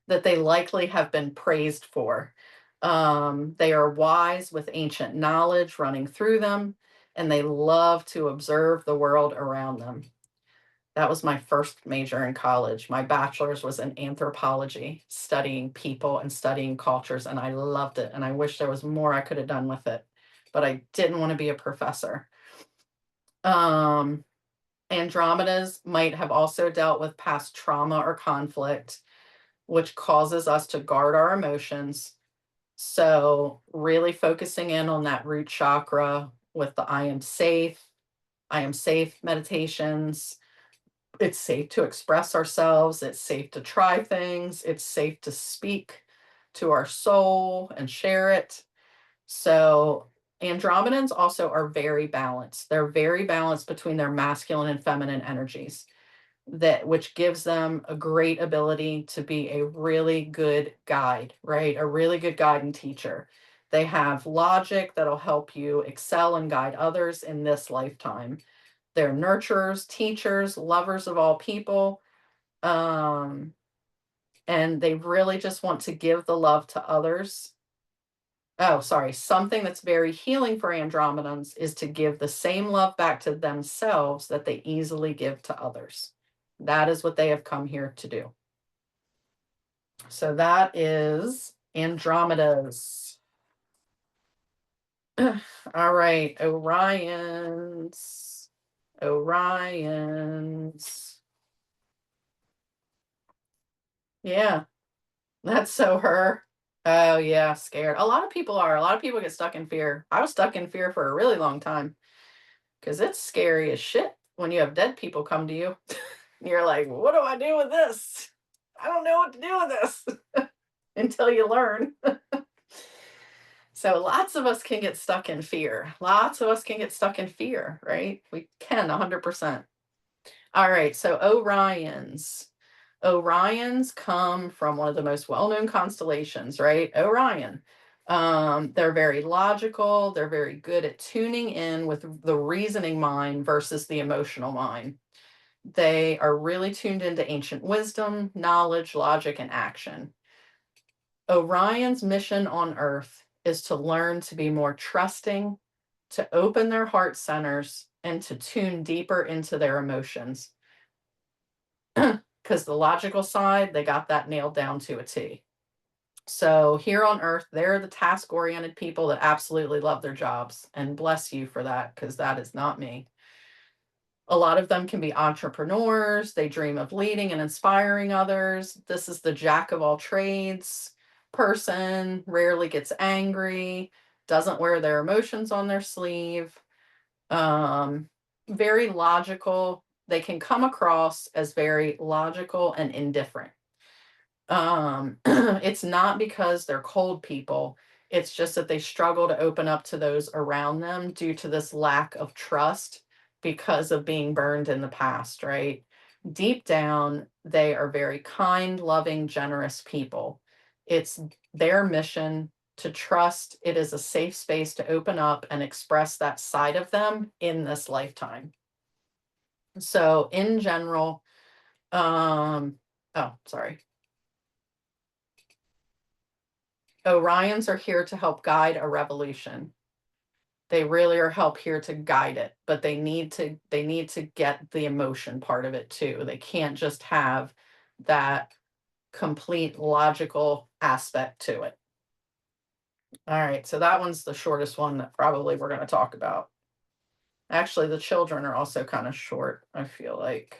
that they likely have been praised for. They are wise with ancient knowledge running through them, and they love to observe the world around them. That was my first major in college. My bachelor's was in anthropology, studying people and studying cultures, and I loved it. And I wish there was more I could have done with it, but I didn't want to be a professor. Andromedas might have also dealt with past trauma or conflict, which causes us to guard our emotions. So, really focusing in on that root chakra with the I am safe meditations. It's safe to express ourselves. It's safe to try things. It's safe to speak to our soul and share it. So, Andromedans also are very balanced. They're very balanced between their masculine and feminine energies, that which gives them a great ability to be a really good guide, right? A really good guide and teacher. They have logic that'll help you excel and guide others in this lifetime. They're nurturers, teachers, lovers of all people. And they really just want to give the love to others. Oh, sorry. Something that's very healing for Andromedans is to give the same love back to themselves that they easily give to others. That is what they have come here to do. So that is Andromedas. All right, Orions. Orions. Yeah, that's so her. Oh, yeah, scared. A lot of people are. A lot of people get stuck in fear. I was stuck in fear for a really long time because it's scary as shit when you have dead people come to you. You're like, what do I do with this? I don't know what to do with this until you learn. So lots of us can get stuck in fear. Lots of us can get stuck in fear, right? We can 100%. All right, so Orions. Orions come from one of the most well-known constellations, right? Orion. They're very logical. They're very good at tuning in with the reasoning mind versus the emotional mind. They are really tuned into ancient wisdom, knowledge, logic, and action. Orion's mission on Earth is to learn to be more trusting, to open their heart centers, and to tune deeper into their emotions. Because the logical side, they got that nailed down to a T. So here on earth, they're the task-oriented people that absolutely love their jobs, and bless you for that, because that is not me. A lot of them can be entrepreneurs. They dream of leading and inspiring others. This is the jack of all trades person, rarely gets angry, doesn't wear their emotions on their sleeve. Um, Very logical. They can come across as very logical and indifferent. It's not because they're cold people. It's just that they struggle to open up to those around them due to this lack of trust because of being burned in the past, right? Deep down, they are very kind, loving, generous people. It's their mission to trust it is a safe space to open up and express that side of them in this lifetime. So, in general, oh, sorry. Orions are here to help guide a revolution. They really are help here to guide it, but they need to get the emotion part of it too. They can't just have that complete logical aspect to it. All right, so that one's the shortest one that probably we're going to talk about. Actually, the children are also kind of short, I feel like.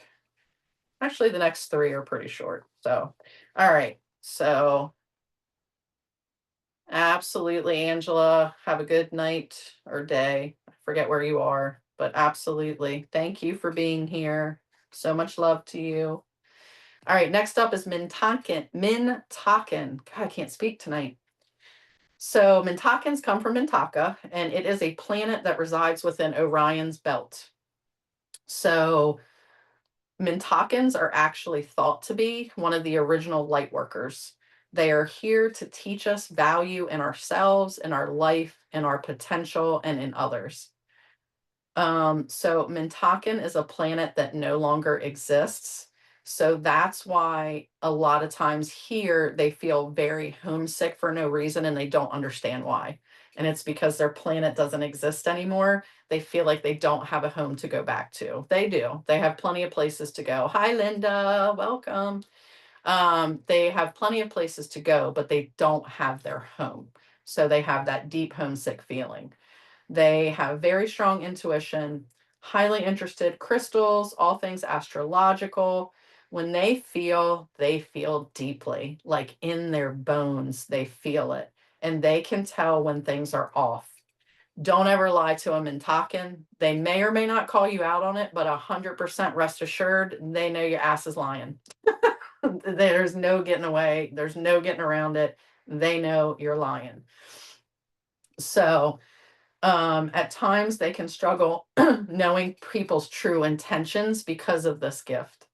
Actually, the next three are pretty short. So, all right. So, absolutely, Angela. Have a good night or day. I forget where you are, but absolutely. Thank you for being here. So much love to you. All right, next up is Mintaken. Mintaken. God, I can't speak tonight. So Mintakens come from Mintaka, and it is a planet that resides within Orion's belt. So Mintakens are actually thought to be one of the original light workers. They are here to teach us value in ourselves, in our life, in our potential, and in others. So Mintaken is a planet that no longer exists. So that's why a lot of times here they feel very homesick for no reason and they don't understand why. And it's because their planet doesn't exist anymore. They feel like they don't have a home to go back to. They do. They have plenty of places to go. Hi, Linda. Welcome. They have plenty of places to go, but they don't have their home. So they have that deep homesick feeling. They have very strong intuition, highly interested crystals, all things astrological. When they feel deeply, like in their bones, they feel it. And they can tell when things are off. Don't ever lie to them in talking. They may or may not call you out on it, but 100% rest assured, they know your ass is lying. There's no getting away. There's no getting around it. They know you're lying. So, at times they can struggle knowing people's true intentions because of this gift,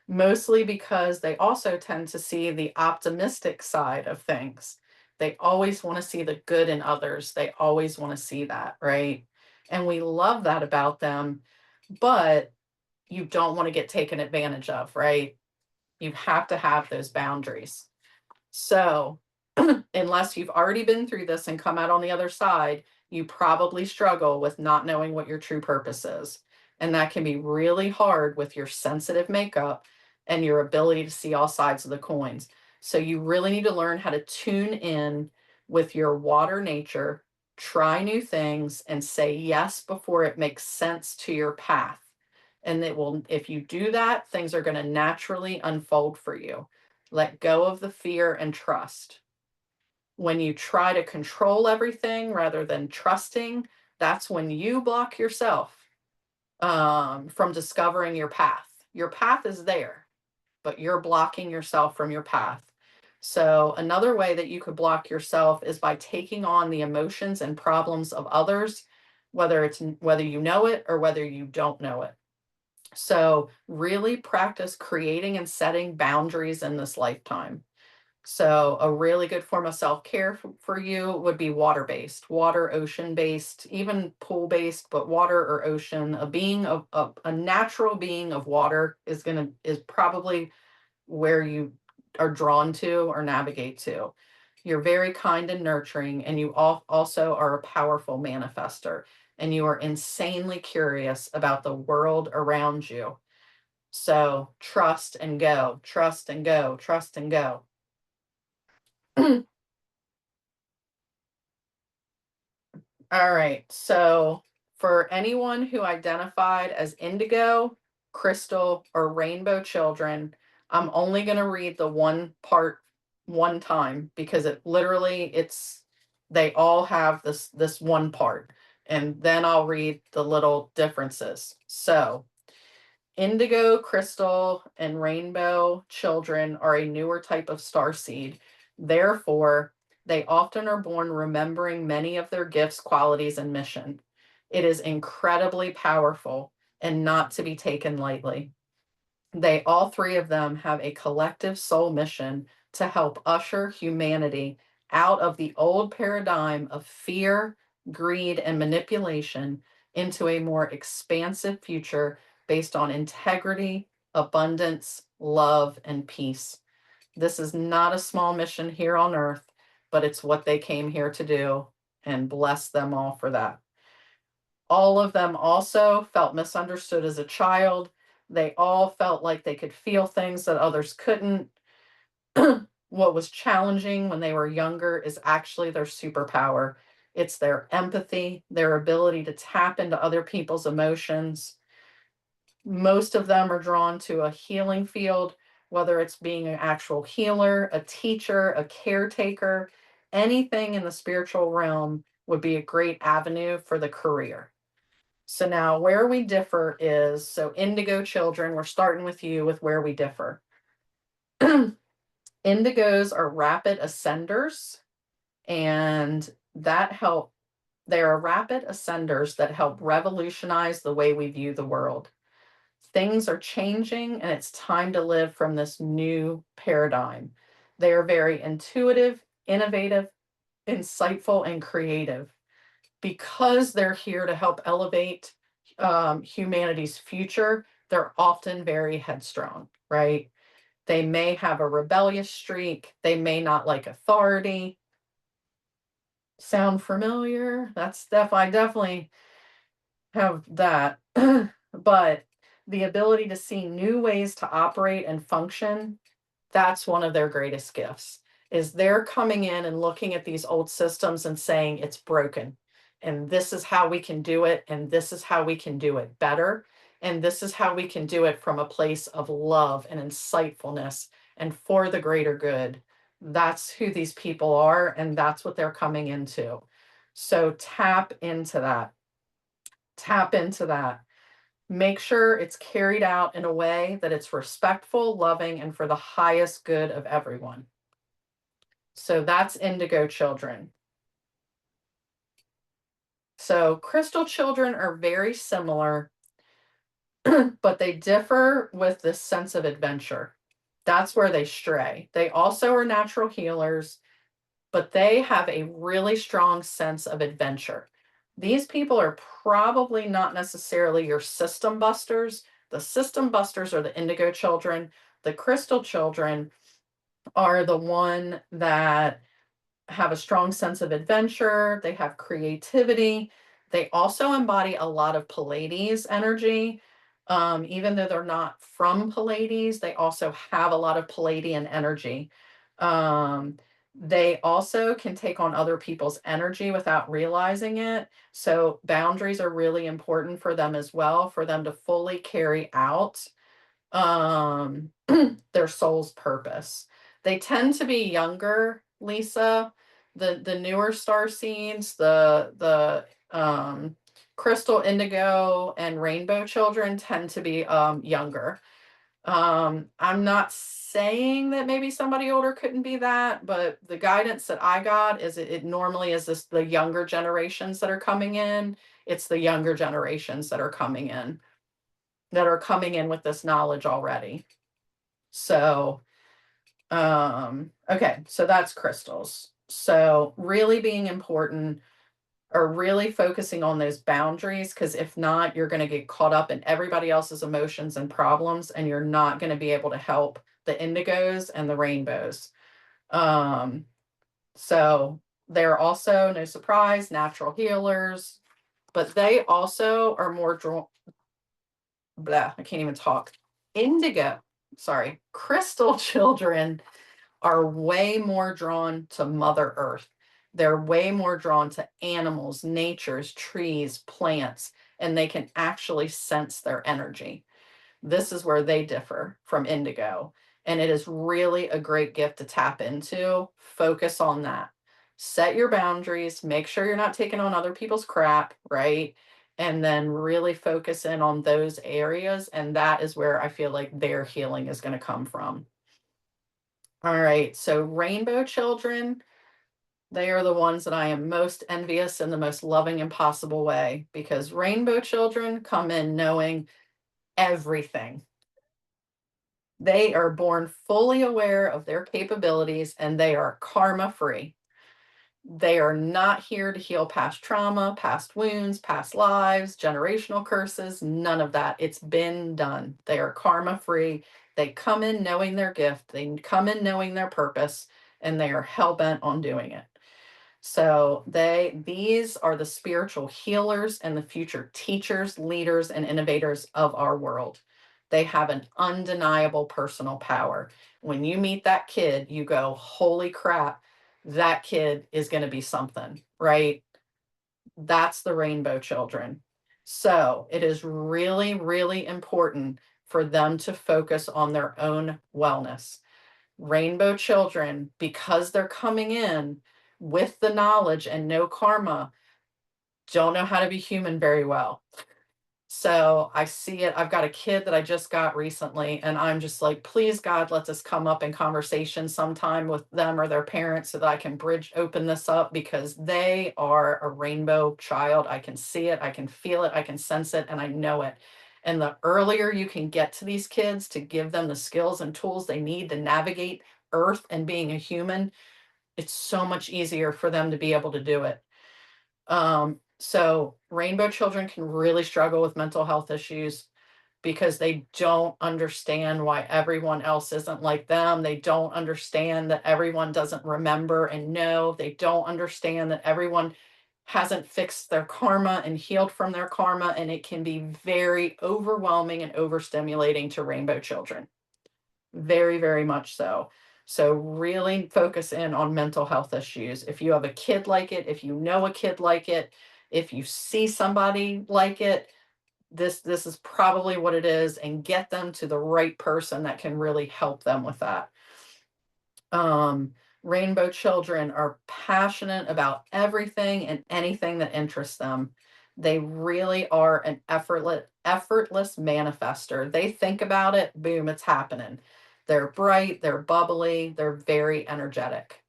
mostly because they also tend to see the optimistic side of things. They always want to see the good in others. They always want to see that, right? And we love that about them, but you don't want to get taken advantage of, right? You have to have those boundaries. So, unless you've already been through this and come out on the other side, you probably struggle with not knowing what your true purpose is. And that can be really hard with your sensitive makeup and your ability to see all sides of the coins. So, you really need to learn how to tune in with your water nature, try new things, and say yes before it makes sense to your path. And it will, if you do that, things are going to naturally unfold for you. Let go of the fear and trust. When you try to control everything rather than trusting, that's when you block yourself from discovering your path. Your path is there, but you're blocking yourself from your path. So, another way that you could block yourself is by taking on the emotions and problems of others, whether you know it or whether you don't know it. So, really practice creating and setting boundaries in this lifetime. So, a really good form of self care for you would be water based, water, ocean based, even pool based, but water or ocean. A being of a natural being of water is probably where you are drawn to or navigate to. You're very kind and nurturing, and you also are a powerful manifester, and you are insanely curious about the world around you. So, trust and go, trust and go, trust and go. All right. So for anyone who identified as indigo, crystal, or rainbow children, I'm only going to read the one part one time because it's they all have this one part, and then I'll read the little differences. So indigo, crystal, and rainbow children are a newer type of starseed. Therefore, they often are born remembering many of their gifts, qualities, and mission. It is incredibly powerful and not to be taken lightly. All three of them have a collective soul mission to help usher humanity out of the old paradigm of fear, greed, and manipulation into a more expansive future based on integrity, abundance, love, and peace. This is not a small mission here on earth, but it's what they came here to do, and bless them all for that. All of them also felt misunderstood as a child. They all felt like they could feel things that others couldn't. What was challenging when they were younger is actually their superpower. It's their empathy, their ability to tap into other people's emotions. Most of them are drawn to a healing field, whether it's being an actual healer, a teacher, a caretaker, anything in the spiritual realm would be a great avenue for the career. So now where we differ is, so indigo children, we're starting with you with where we differ. Indigos are rapid ascenders, and they are rapid ascenders that help revolutionize the way we view the world. Things are changing, and it's time to live from this new paradigm. They are very intuitive, innovative, insightful, and creative. Because they're here to help elevate humanity's future, they're often very headstrong, right? They may have a rebellious streak. They may not like authority. Sound familiar? I definitely have that. But the ability to see new ways to operate and function, that's one of their greatest gifts, is they're coming in and looking at these old systems and saying it's broken, and this is how we can do it, and this is how we can do it better, and this is how we can do it from a place of love and insightfulness and for the greater good. That's who these people are, and that's what they're coming into. So tap into that. Make sure it's carried out in a way that it's respectful, loving, and for the highest good of everyone. So that's indigo children. So crystal children are very similar, but they differ with this sense of adventure. That's where they stray. They also are natural healers, but they have a really strong sense of adventure. These people are probably not necessarily your system busters. The system busters are the indigo children. The crystal children are the one that have a strong sense of adventure. They have creativity. They also embody a lot of Pleiades energy. Even though they're not from Pleiades, they also have a lot of Pleiadian energy. Um, they also can take on other people's energy without realizing it. So boundaries are really important for them as well, for them to fully carry out um their soul's purpose. They tend to be younger, Lisa. The newer star seeds, the crystal, indigo, and rainbow children tend to be younger. I'm not saying that maybe somebody older couldn't be that, but the guidance that I got is it normally is the younger generations that are coming in. It's the younger generations that are coming in with this knowledge already. So, okay, so that's crystals. So really being important, or really focusing on those boundaries, because if not, you're going to get caught up in everybody else's emotions and problems, and you're not going to be able to help the indigos and the rainbows. Um, so they're also, no surprise, natural healers, but they also are more drawn, blah, I can't even talk. Crystal children are way more drawn to Mother Earth. They're way more drawn to animals, natures, trees, plants, and they can actually sense their energy. This is where they differ from indigo. And it is really a great gift to tap into. Focus on that. Set your boundaries, make sure you're not taking on other people's crap, right? And then really focus in on those areas. And that is where I feel like their healing is going to come from. All right. So, rainbow children, they are the ones that I am most envious in the most loving and possible way, because rainbow children come in knowing everything. They are born fully aware of their capabilities and they are karma free. They are not here to heal past trauma, past wounds, past lives, generational curses, none of that. It's been done. They are karma free. They come in knowing their gift, they come in knowing their purpose, and they are hell bent on doing it. So these are the spiritual healers and the future teachers, leaders, and innovators of our world. They have an undeniable personal power. When you meet that kid, you go, holy crap, that kid is going to be something, right? That's the rainbow children. So it is really, really important for them to focus on their own wellness. Rainbow children, because they're coming in with the knowledge and no karma, don't know how to be human very well. So I see it. I've got a kid that I just got recently, and I'm just like, please, God, let this come up in conversation sometime with them or their parents so that I can open this up, because they are a rainbow child. I can see it, I can feel it, I can sense it, and I know it. And the earlier you can get to these kids to give them the skills and tools they need to navigate Earth and being a human, it's so much easier for them to be able to do it. So rainbow children can really struggle with mental health issues because they don't understand why everyone else isn't like them. They don't understand that everyone doesn't remember and know. They don't understand that everyone hasn't fixed their karma and healed from their karma. And it can be very overwhelming and overstimulating to rainbow children. Very, very much so. So really focus in on mental health issues. If you have a kid like it, if you know a kid like it, if you see somebody like it, this is probably what it is, and get them to the right person that can really help them with that. Rainbow children are passionate about everything and anything that interests them. They really are an effortless manifester. They think about it, boom, it's happening. They're bright, they're bubbly, they're very energetic.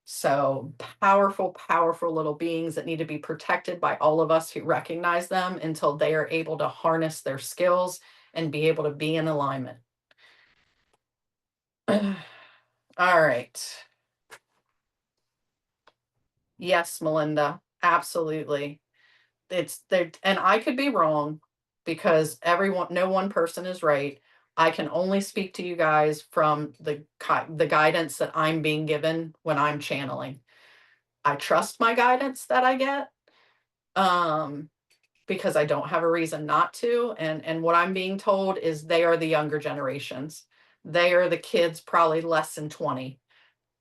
So powerful, powerful little beings that need to be protected by all of us who recognize them until they are able to harness their skills and be able to be in alignment. All right. Yes, Melinda, absolutely. It's there, and I could be wrong, because no one person is right. I can only speak to you guys from the guidance that I'm being given when I'm channeling. I trust my guidance that I get, um, because I don't have a reason not to. And what I'm being told is they are the younger generations. They are the kids probably less than 20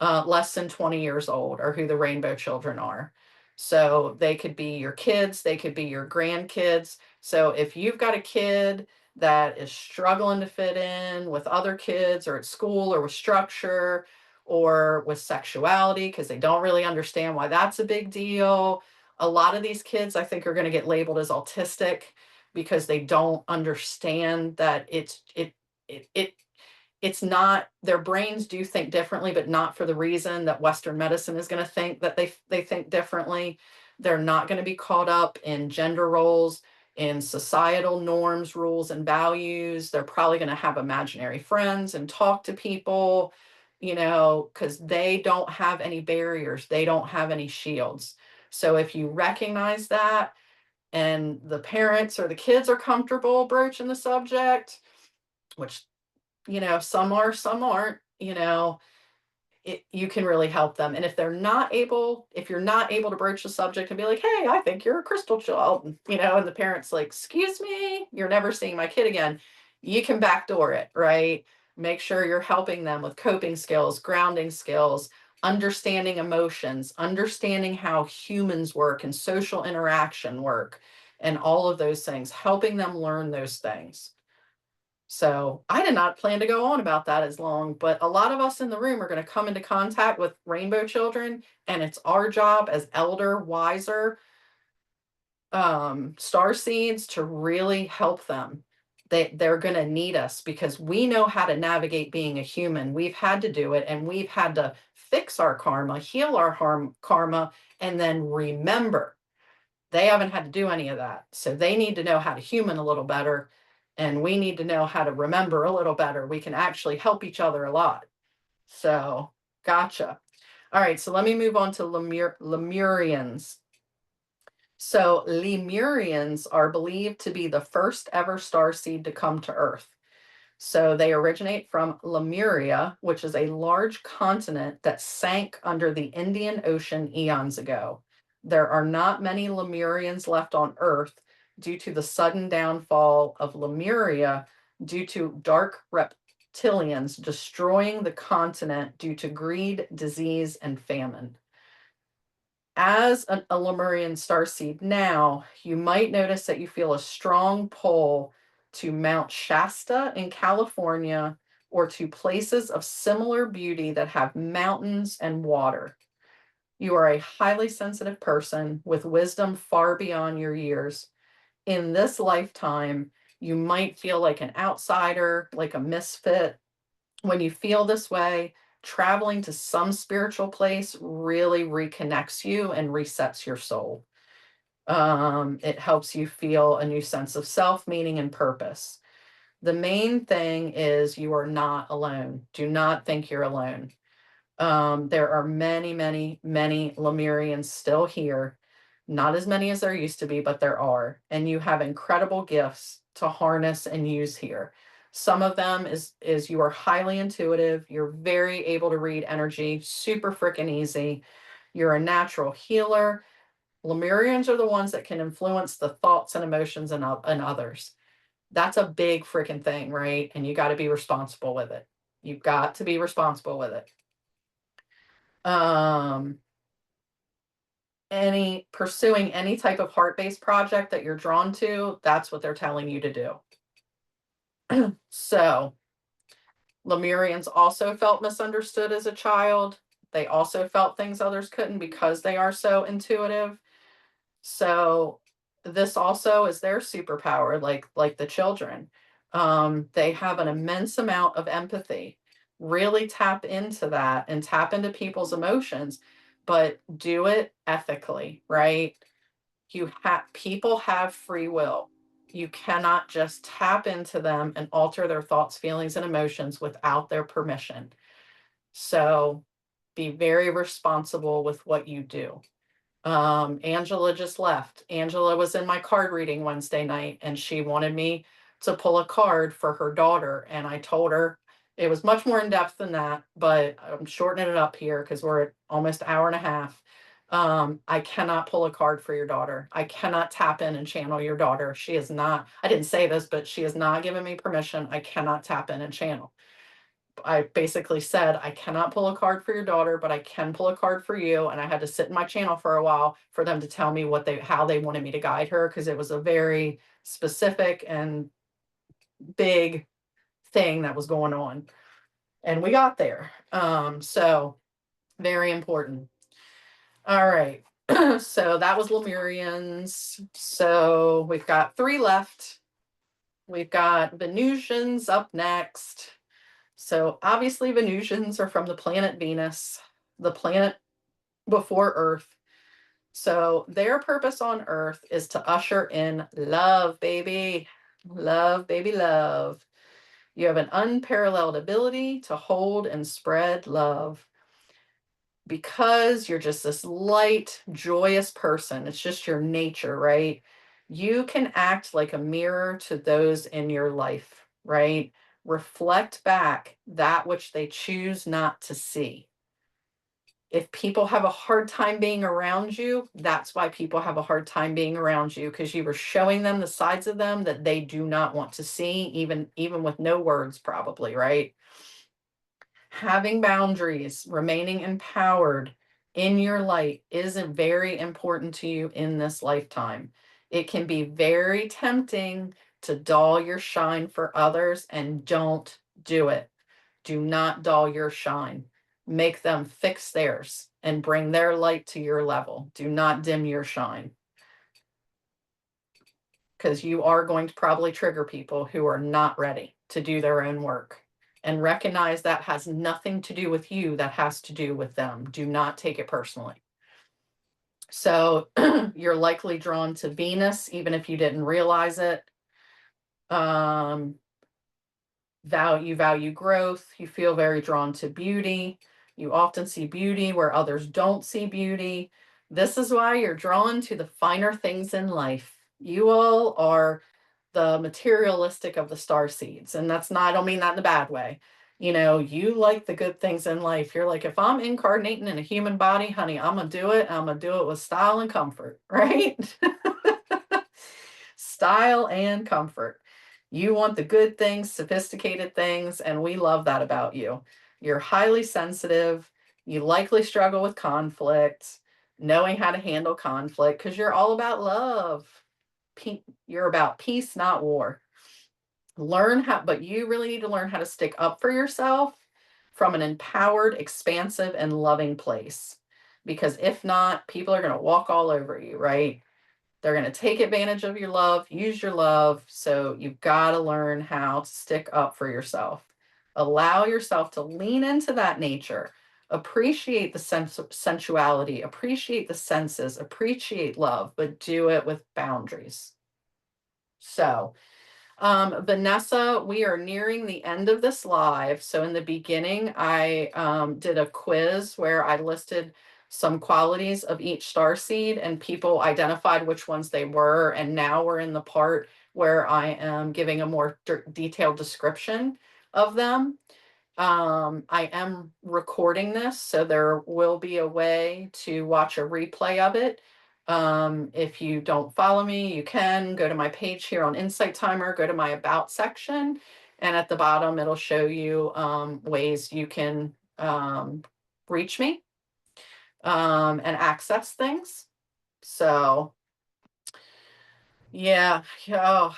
years old, are who the rainbow children are. So they could be your kids, they could be your grandkids. So if you've got a kid that is struggling to fit in with other kids, or at school, or with structure, or with sexuality, because they don't really understand why that's a big deal. A lot of these kids, I think, are going to get labeled as autistic because they don't understand that it it's not, their brains do think differently, but not for the reason that Western medicine is going to think that they think differently. They're not going to be caught up in gender roles, in societal norms, rules, and values. They're probably going to have imaginary friends and talk to people, because they don't have any barriers. They don't have any shields. So if you recognize that, and the parents or the kids are comfortable broaching the subject, which, some are, some aren't, you can really help them. And if you're not able to broach the subject and be like, hey, I think you're a crystal child, and the parents like, excuse me, you're never seeing my kid again, you can backdoor it, right? Make sure you're helping them with coping skills, grounding skills, understanding emotions, understanding how humans work and social interaction work, and all of those things, helping them learn those things. So I did not plan to go on about that as long, but a lot of us in the room are going to come into contact with rainbow children, and it's our job as elder, wiser star seeds to really help them. They're going to need us because we know how to navigate being a human. We've had to do it, and we've had to fix our karma, heal our karma, and then remember. They haven't had to do any of that. So they need to know how to human a little better, and we need to know how to remember a little better. We can actually help each other a lot. So, gotcha. All right, so let me move on to Lemurians. So Lemurians are believed to be the first ever starseed to come to Earth. So they originate from Lemuria, which is a large continent that sank under the Indian Ocean eons ago. There are not many Lemurians left on Earth due to the sudden downfall of Lemuria due to dark reptilians destroying the continent due to greed, disease, and famine. As a Lemurian starseed now, you might notice that you feel a strong pull to Mount Shasta in California or to places of similar beauty that have mountains and water. You are a highly sensitive person with wisdom far beyond your years. In this lifetime, you might feel like an outsider, like a misfit. When you feel this way, traveling to some spiritual place really reconnects you and resets your soul. It helps you feel a new sense of self, meaning, and purpose. The main thing is you are not alone. Do not think you're alone. There are many, many, many Lemurians still here. Not as many as there used to be, but there are. And you have incredible gifts to harness and use here. Some of them is you are highly intuitive. You're very able to read energy, super freaking easy. You're a natural healer. Lemurians are the ones that can influence the thoughts and emotions in others. That's a big freaking thing, right? And you got to be responsible with it. You've got to be responsible with it. Pursuing any type of heart-based project that you're drawn to, that's what they're telling you to do. So Lemurians also felt misunderstood as a child. They also felt things others couldn't because they are so intuitive. So this also is their superpower, like the children. They have an immense amount of empathy. Really tap into that and tap into people's emotions, but do it ethically, right? People have free will. You cannot just tap into them and alter their thoughts, feelings, and emotions without their permission. So be very responsible with what you do. Angela just left. Angela was in my card reading Wednesday night, and she wanted me to pull a card for her daughter. And I told her it was much more in depth than that, but I'm shortening it up here because we're at almost an hour and a half. I cannot pull a card for your daughter. I cannot tap in and channel your daughter. She is not, I didn't say this, but she has not given me permission. I cannot tap in and channel. I basically said, I cannot pull a card for your daughter, but I can pull a card for you. And I had to sit in my channel for a while for them to tell me how they wanted me to guide her, because it was a very specific and big thing that was going on. And we got there. So very important. All right. So that was Lemurians. So we've got 3 left. We've got Venusians up next. So obviously Venusians are from the planet Venus, the planet before Earth. So their purpose on Earth is to usher in love, baby. Love, baby, love. You have an unparalleled ability to hold and spread love. Because you're just this light, joyous person, it's just your nature, right? You can act like a mirror to those in your life, right? Reflect back that which they choose not to see. If people have a hard time being around you, that's why people have a hard time being around you, because you were showing them the sides of them that they do not want to see, even with no words, probably, right? Having boundaries, remaining empowered in your light is very important to you in this lifetime. It can be very tempting to dull your shine for others, and don't do it. Do not dull your shine. Make them fix theirs and bring their light to your level. Do not dim your shine, because you are going to probably trigger people who are not ready to do their own work. And recognize that has nothing to do with you, that has to do with them. Do not take it personally. So you're likely drawn to Venus, even if you didn't realize it. Um, value growth. You feel very drawn to beauty. You often see beauty where others don't see beauty. This is why you're drawn to the finer things in life. You all are the materialistic of the star seeds. And that's not, I don't mean that in a bad way. You know, you like the good things in life. You're like, if I'm incarnating in a human body, honey, I'm going to do it. I'm going to do it with style and comfort, right? Style and comfort. You want the good things, sophisticated things, and we love that about you. You're highly sensitive. You likely struggle with conflict, knowing how to handle conflict, because you're all about love. You're about peace, not war. Learn how, but you really need to learn how to stick up for yourself from an empowered, expansive, and loving place. Because if not, people are going to walk all over you, right? They're going to take advantage of your love, use your love. So you've got to learn how to stick up for yourself. Allow yourself to lean into that nature. Appreciate the sensuality, appreciate the senses, appreciate love, but do it with boundaries. So, Vanessa, we are nearing the end of this live. So in the beginning, I did a quiz where I listed some qualities of each star seed and people identified which ones they were. And now we're in the part where I am giving a more detailed description of them. I am recording this, so there will be a way to watch a replay of it. If you don't follow me, you can go to my page here on Insight Timer, go to my About section, and at the bottom, it'll show you ways you can reach me and access things. So, yeah, oh,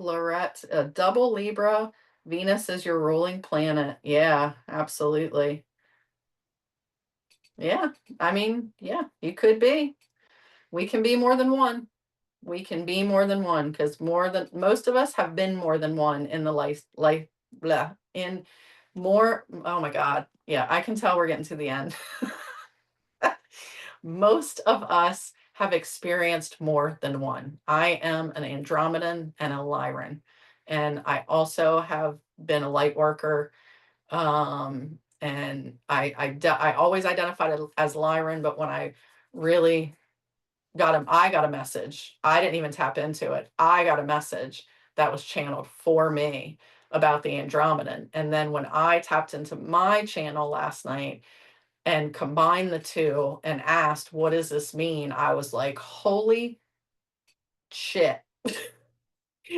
Lorette, a double Libra, Venus is your ruling planet. Yeah, absolutely. Yeah, I mean, yeah, you could be. We can be more than one. We can be more than one, because more than most of us have been more than one in the life blah in more. Oh my God. Yeah, I can tell we're getting to the end. Most of us have experienced more than one. I am an Andromedan and a Lyran, and I also have been a light worker. And I always identified it as Lyran, but when I really I got a message. I didn't even tap into it. I got a message that was channeled for me about the Andromedan. And then when I tapped into my channel last night and combined the two and asked, what does this mean? I was like, holy shit.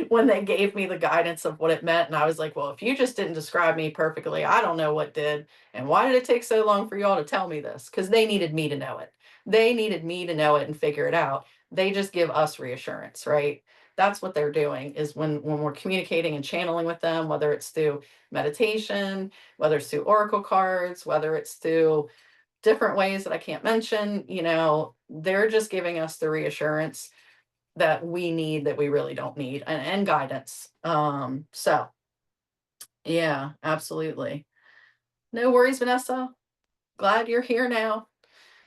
When they gave me the guidance of what it meant. And I was like, well, if you just didn't describe me perfectly, I don't know what did. And why did it take so long for y'all to tell me this? Because they needed me to know it. They needed me to know it and figure it out. They just give us reassurance, right? That's what they're doing, is when we're communicating and channeling with them, whether it's through meditation, whether it's through oracle cards, whether it's through different ways that I can't mention, they're just giving us the reassurance that we need, that we really don't need, and guidance. So yeah, absolutely. No worries, Vanessa. Glad you're here now.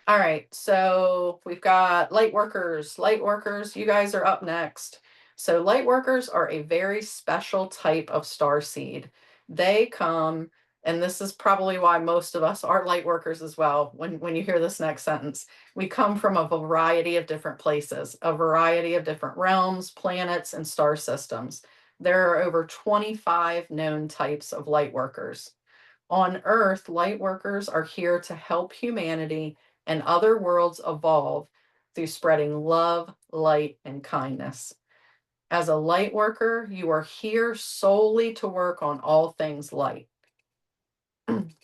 All right, so we've got light workers. Light workers, you guys are up next. So light workers are a very special type of star seed. They come, and this is probably why most of us are light workers as well. When you hear this next sentence, we come from a variety of different places, a variety of different realms, planets, and star systems. There are over 25 known types of light workers. On Earth, light workers are here to help humanity and other worlds evolve through spreading love, light, and kindness. As a light worker, you are here solely to work on all things light.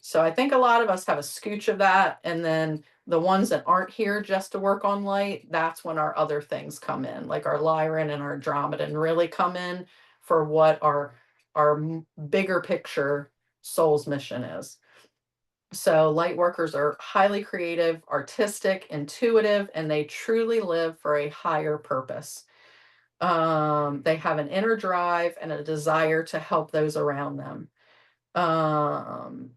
So I think a lot of us have a scooch of that. And then the ones that aren't here just to work on light, that's when our other things come in, like our Lyran and our Andromedan really come in for what our bigger picture soul's mission is. So light workers are highly creative, artistic, intuitive, and they truly live for a higher purpose. They have an inner drive and a desire to help those around them. Um,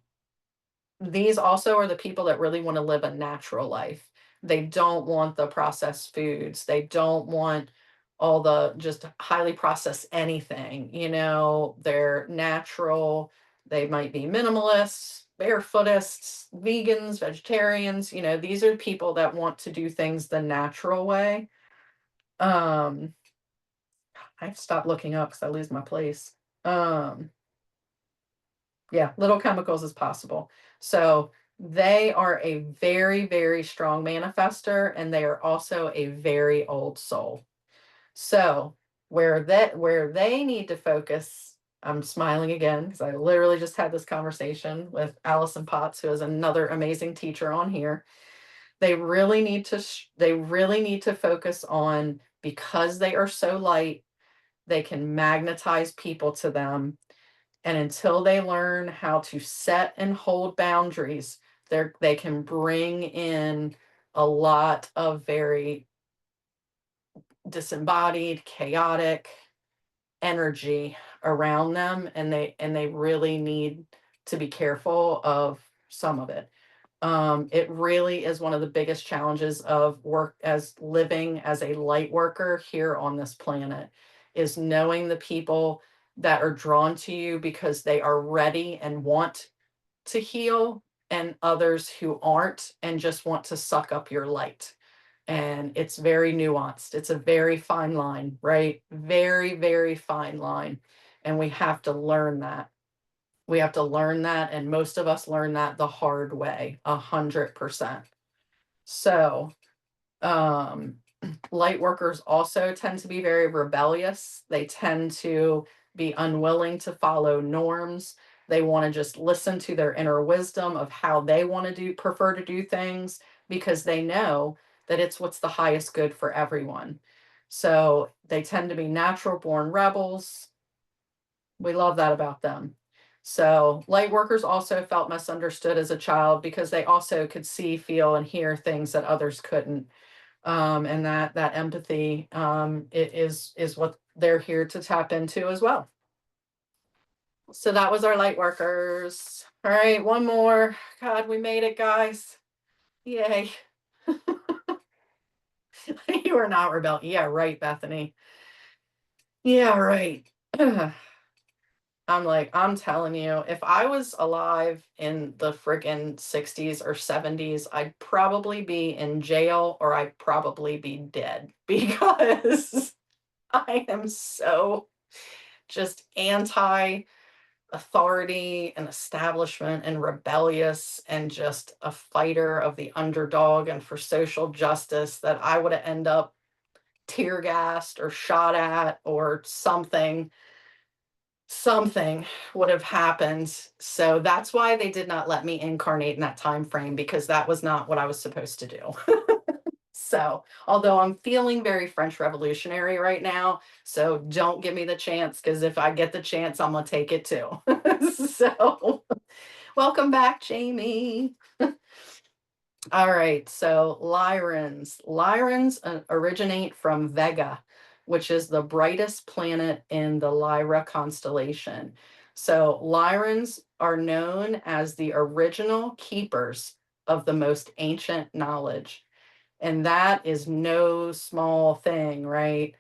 these also are the people that really want to live a natural life. They don't want the processed foods. They don't want all the just highly processed anything. They're natural. They might be minimalists, barefootists, vegans, vegetarians. These are people that want to do things the natural way. Um, I have to stop looking up because I lose my place. Um, yeah, little chemicals as possible. So they are a very, very strong manifester, and they are also a very old soul. So where they need to focus, I'm smiling again because I literally just had this conversation with Allison Potts, who is another amazing teacher on here. They really need to focus on, because they are so light, they can magnetize people to them, and until they learn how to set and hold boundaries, they can bring in a lot of very disembodied, chaotic energy around them, and they really need to be careful of some of it. It really is one of the biggest challenges of work as living as a light worker here on this planet, is knowing the people that are drawn to you because they are ready and want to heal, and others who aren't and just want to suck up your light. And it's very nuanced. It's a very fine line, right? Very, very fine line. And we have to learn that. We have to learn that. And most of us learn that the hard way, 100%. So, um, light workers also tend to be very rebellious. They tend to be unwilling to follow norms. They want to just listen to their inner wisdom of how they want to prefer to do things, because they know that it's what's the highest good for everyone. So they tend to be natural born rebels. We love that about them. So light workers also felt misunderstood as a child because they also could see, feel, and hear things that others couldn't. And that empathy, it is what they're here to tap into as well. So that was our light workers. All right, one more. God, we made it, guys. Yay. You are not rebellious. Yeah, right, Bethany. Yeah, right. I'm telling you, if I was alive in the friggin' 60s or 70s, I'd probably be in jail, or I'd probably be dead, because I am so just anti authority and establishment and rebellious, and just a fighter of the underdog and for social justice, that I would have ended up tear gassed or shot at, or something would have happened. So that's why they did not let me incarnate in that time frame, because that was not what I was supposed to do. So, although I'm feeling very French Revolutionary right now, so don't give me the chance, because if I get the chance, I'm gonna take it too. So, welcome back, Jamie. All right, so Lyrans. Lyrans originate from Vega, which is the brightest planet in the Lyra constellation. So Lyrans are known as the original keepers of the most ancient knowledge. And that is no small thing, right?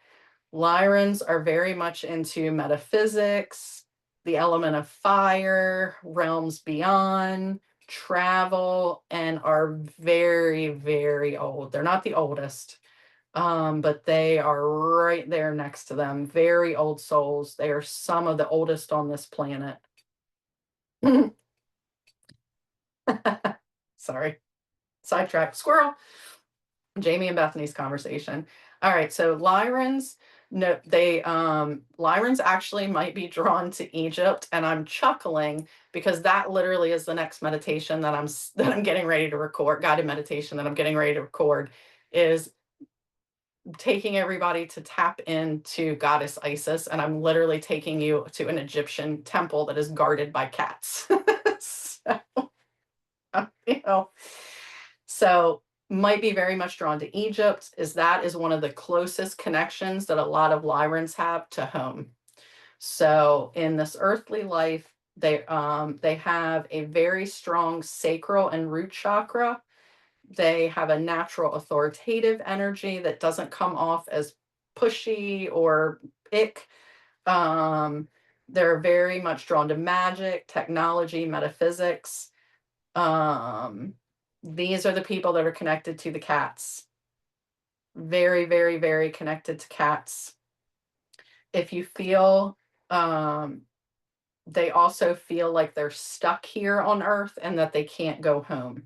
Lyrans are very much into metaphysics, the element of fire, realms beyond, travel, and are very, very old. They're not the oldest, but they are right there next to them. Very old souls. They are some of the oldest on this planet. Sorry, sidetrack. Squirrel. Jamie and Bethany's conversation. All right, so Lyrans, No, they Lyrans actually might be drawn to Egypt, and I'm chuckling because that literally is the next meditation that that I'm getting ready to record, guided meditation that I'm getting ready to record, is taking everybody to tap into goddess Isis, and I'm literally taking you to an Egyptian temple that is guarded by cats. So, you know, so might be very much drawn to Egypt, is that is one of the closest connections that a lot of Lyrans have to home. So in this earthly life, they have a very strong sacral and root chakra. They have a natural authoritative energy that doesn't come off as pushy or ick. Um, they're very much drawn to magic, technology, metaphysics. Um, these are the people that are connected to the cats. Very, very, very connected to cats. If you feel, they also feel like they're stuck here on Earth and that they can't go home.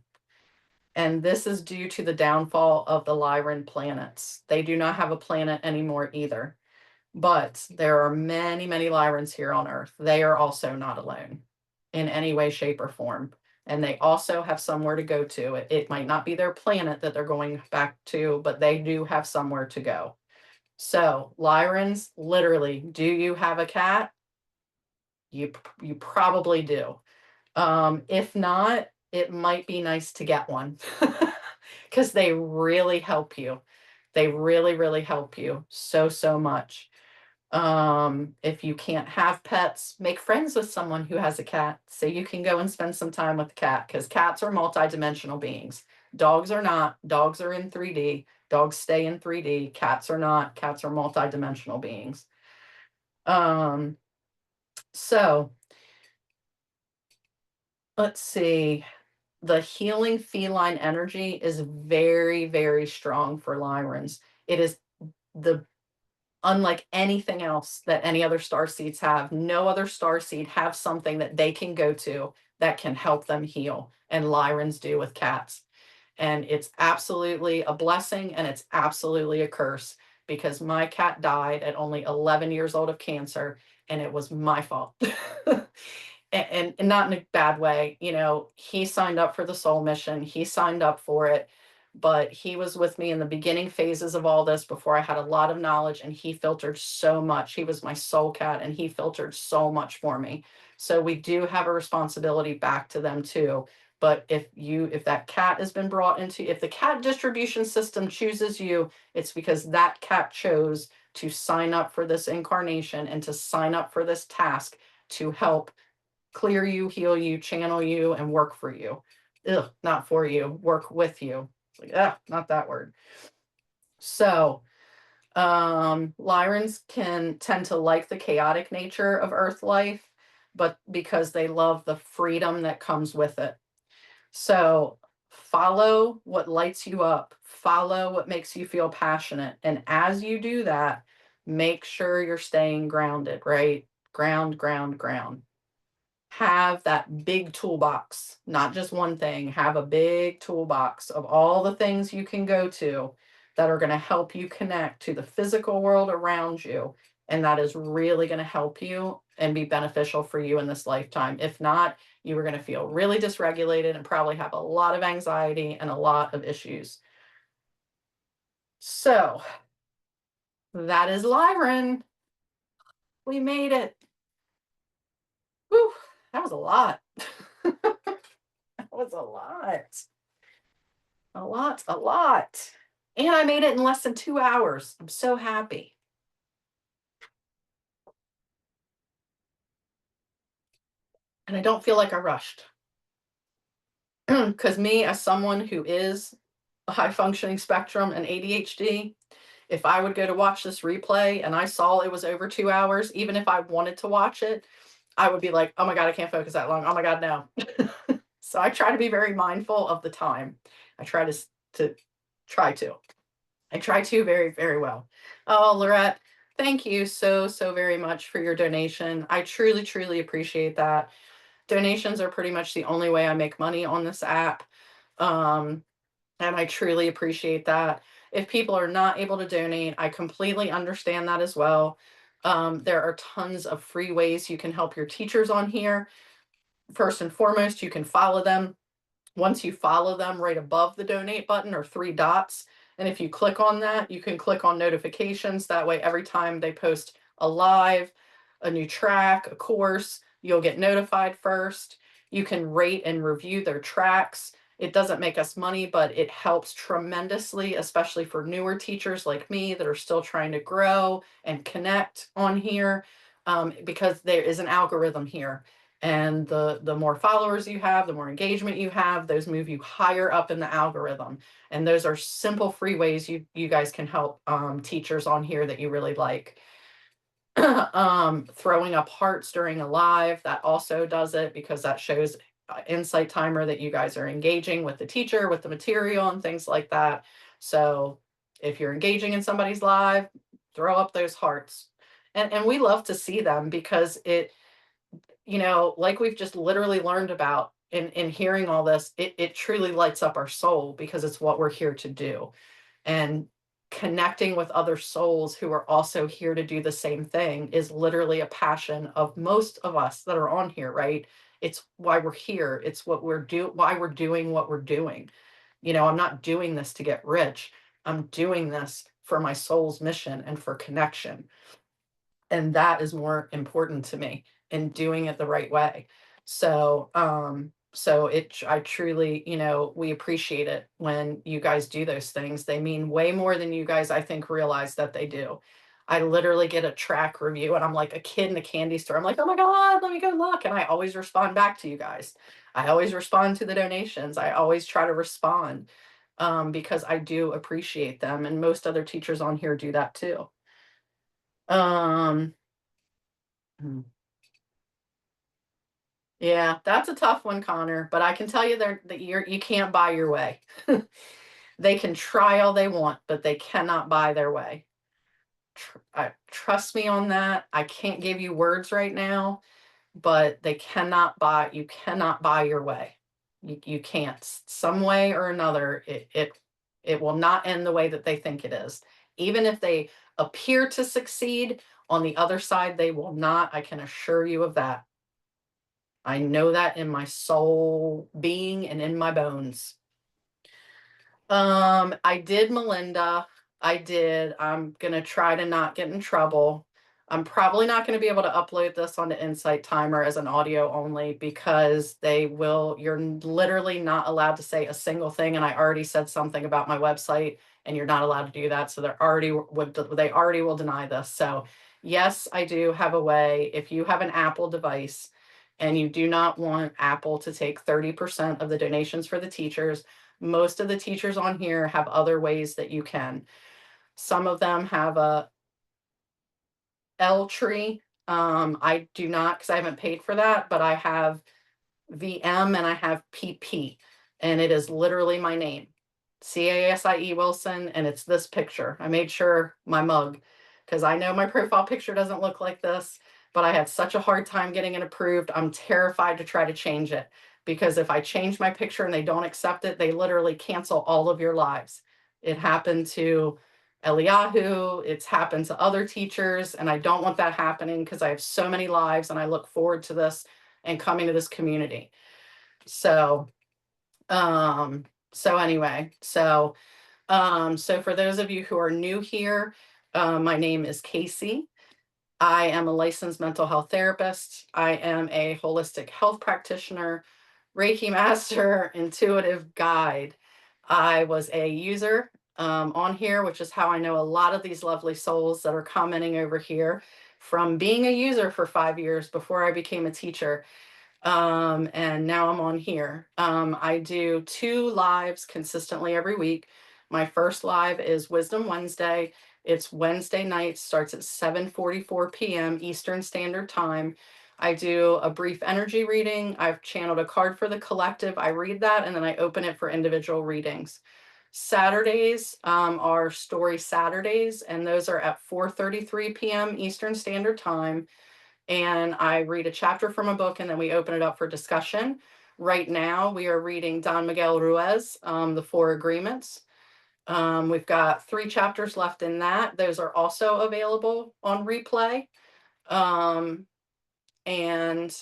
And this is due to the downfall of the Lyran planets. They do not have a planet anymore either. But there are many, many Lyrans here on Earth. They are also not alone in any way, shape, or form. And they also have somewhere to go to. It might not be their planet that they're going back to, but they do have somewhere to go. So, Lyrans, literally, do you have a cat? You probably do. If not, it might be nice to get one because they really help you. They really, really help you so, so much. If you can't have pets, make friends with someone who has a cat so you can go and spend some time with the cat, because cats are multidimensional beings. Dogs are not. Dogs are in 3D. Dogs stay in 3D. Cats are not. Cats are multidimensional beings. Um, so let's see. The healing feline energy is very, very strong for Lyrans. It is the unlike anything else that any other star seeds have. No other star seed have something that they can go to that can help them heal, and Lyrans do with cats. And it's absolutely a blessing and it's absolutely a curse, because my cat died at only 11 years old of cancer, and it was my fault. And not in a bad way. You know, he signed up for the soul mission, he signed up for it, but he was with me in the beginning phases of all this before I had a lot of knowledge, and he filtered so much. He was my soul cat and he filtered so much for me. So we do have a responsibility back to them too. But if that cat has been brought into, if the cat distribution system chooses you, it's because that cat chose to sign up for this incarnation and to sign up for this task to help clear you, heal you, channel you, and work for you. Ugh, not for you, work with you. It's like, not that word. So, Lyrans can tend to like the chaotic nature of Earth life, but because they love the freedom that comes with it. So, follow what lights you up, follow what makes you feel passionate. And as you do that, make sure you're staying grounded, right? Ground, ground, ground. Have that big toolbox, not just one thing. Have a big toolbox of all the things you can go to that are going to help you connect to the physical world around you. And that is really going to help you and be beneficial for you in this lifetime. If not, you are going to feel really dysregulated and probably have a lot of anxiety and a lot of issues. So that is Lyran. We made it. Whew, that was a lot. That was a lot. A lot, a lot. And I made it in less than 2 hours. I'm so happy. And I don't feel like I rushed. Because me, as someone who is a high functioning spectrum and ADHD, if I would go to watch this replay and I saw it was over 2 hours, even if I wanted to watch it, I would be like, oh my God, I can't focus that long. Oh my God, no. So I try to be very mindful of the time. I try to try to. I try to very, very well. Oh, Lorette, thank you so, so very much for your donation. I truly, truly appreciate that. Donations are pretty much the only way I make money on this app. And I truly appreciate that. If people are not able to donate, I completely understand that as well. There are tons of free ways you can help your teachers on here. First and foremost, you can follow them. Once you follow them, right above the donate button are three dots. And if you click on that, you can click on notifications. That way, every time they post a live, a new track, a course, you'll get notified first. You can rate and review their tracks. It doesn't make us money, but it helps tremendously, especially for newer teachers like me that are still trying to grow and connect on here, because there is an algorithm here. And the more followers you have, the more engagement you have, those move you higher up in the algorithm. And those are simple free ways you guys can help teachers on here that you really like. Throwing up hearts during a live, that also does it, because that shows Insight Timer that you guys are engaging with the teacher, with the material and things like that. So if you're engaging in somebody's live, throw up those hearts. And we love to see them, because it, like we've just literally learned about in hearing all this, it truly lights up our soul, because it's what we're here to do. And connecting with other souls who are also here to do the same thing is literally a passion of most of us that are on here, right? It's why we're here. It's why we're doing what we're doing. I'm not doing this to get rich. I'm doing this for my soul's mission and for connection. And that is more important to me, and doing it the right way. So I truly, we appreciate it when you guys do those things. They mean way more than you guys, I think, realize that they do. I literally get a track review and I'm like a kid in a candy store. I'm like, oh my God, let me go look. And I always respond back to you guys. I always respond to the donations. I always try to respond, because I do appreciate them. And most other teachers on here do that too. Um, hmm. Yeah, that's a tough one, Connor, but I can tell you there that you can't buy your way. They can try all they want, but they cannot buy their way. Trust me on that. I can't give you words right now, but you cannot buy your way. You can't. Some way or another, it will not end the way that they think it is. Even if they appear to succeed, on the other side, they will not. I can assure you of that. I know that in my soul being and in my bones. I did Melinda. I did. I'm gonna try to not get in trouble. I'm probably not going to be able to upload this onto Insight Timer as an audio only, because you're literally not allowed to say a single thing. And I already said something about my website, and you're not allowed to do that. So they already will deny this. So yes, I do have a way. If you have an Apple device and you do not want Apple to take 30% of the donations for the teachers, most of the teachers on here have other ways that you can. Some of them have a L tree. I do not, because I haven't paid for that, but I have VM and I have PP, and it is literally my name, CASIE Wilson, and it's this picture. I made sure my mug, because I know my profile picture doesn't look like this, but I had such a hard time getting it approved. I'm terrified to try to change it, because if I change my picture and they don't accept it, they literally cancel all of your lives. It happened to Eliyahu, it's happened to other teachers, and I don't want that happening, because I have so many lives and I look forward to this and coming to this community. So, anyway, so for those of you who are new here, my name is Casey. I am a licensed mental health therapist. I am a holistic health practitioner, Reiki master, intuitive guide. I was a user on here, which is how I know a lot of these lovely souls that are commenting over here, from being a user for 5 years before I became a teacher. And now I'm on here. I do 2 lives consistently every week. My first live is Wisdom Wednesday. It's Wednesday night, starts at 7:44 p.m. Eastern Standard Time. I do a brief energy reading. I've channeled a card for the collective. I read that, and then I open it for individual readings. Saturdays are Story Saturdays, and those are at 4:33 p.m. Eastern Standard Time. And I read a chapter from a book, and then we open it up for discussion. Right now, we are reading Don Miguel Ruiz, The Four Agreements. We've got 3 chapters left in that. Those are also available on replay. Um, and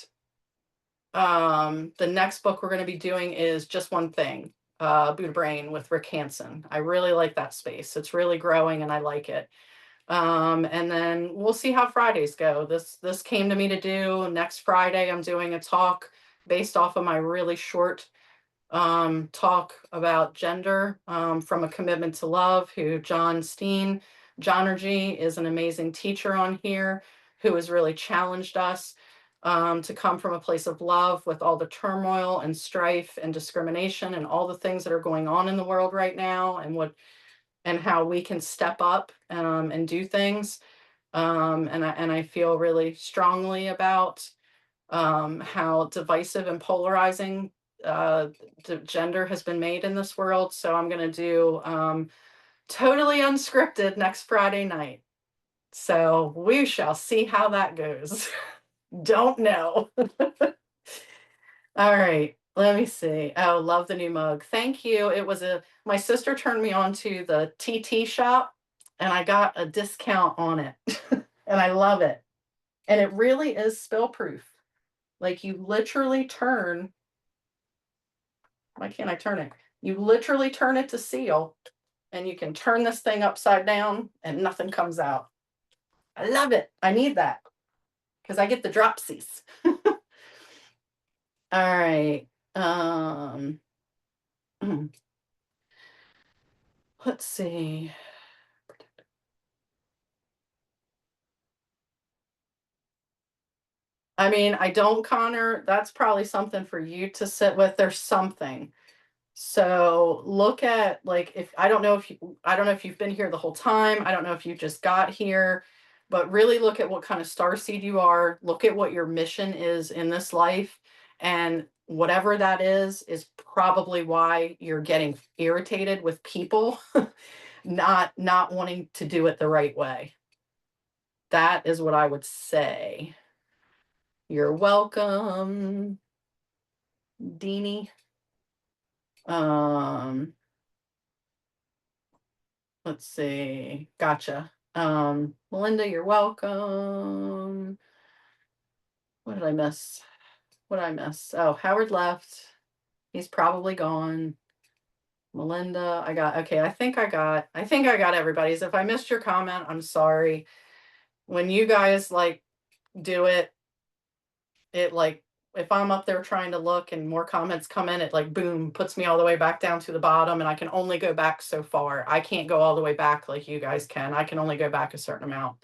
the next book we're going to be doing is Just One Thing, Buddha Brain with Rick Hansen. I really like that space. It's really growing and I like it. And then we'll see how Fridays go. This came to me to do. Next Friday, I'm doing a talk based off of my really short talk about gender from A Commitment to Love, who John Steen, Johnergy, is an amazing teacher on here who has really challenged us to come from a place of love with all the turmoil and strife and discrimination and all the things that are going on in the world right now, and how we can step up and do things. And I feel really strongly about how divisive and polarizing gender has been made in this world. So I'm going to do totally unscripted next Friday night. So we shall see how that goes. Don't know. All right. Let me see. Oh, love the new mug. Thank you. My sister turned me on to the TT shop and I got a discount on it. And I love it. And it really is spill proof. Like you literally turn, why can't I turn it? You literally turn it to seal and you can turn this thing upside down and nothing comes out. I love it. I need that because I get the dropsies. All right. Let's see. I mean, I don't, Connor. That's probably something for you to sit with. There's something. So look at, like, if I don't know if you've been here the whole time. I don't know if you just got here, but really look at what kind of starseed you are. Look at what your mission is in this life, and whatever that is probably why you're getting irritated with people, not wanting to do it the right way. That is what I would say. You're welcome, Deanie. Um, let's see. Gotcha. Melinda, you're welcome. What did I miss? What did I miss? Oh, Howard left. He's probably gone. Melinda, okay, I think I got everybody's. If I missed your comment, I'm sorry. When you guys like do it, like if I'm up there trying to look and more comments come in, it like boom, puts me all the way back down to the bottom and I can only go back so far. I can't go all the way back like you guys can. I can only go back a certain amount.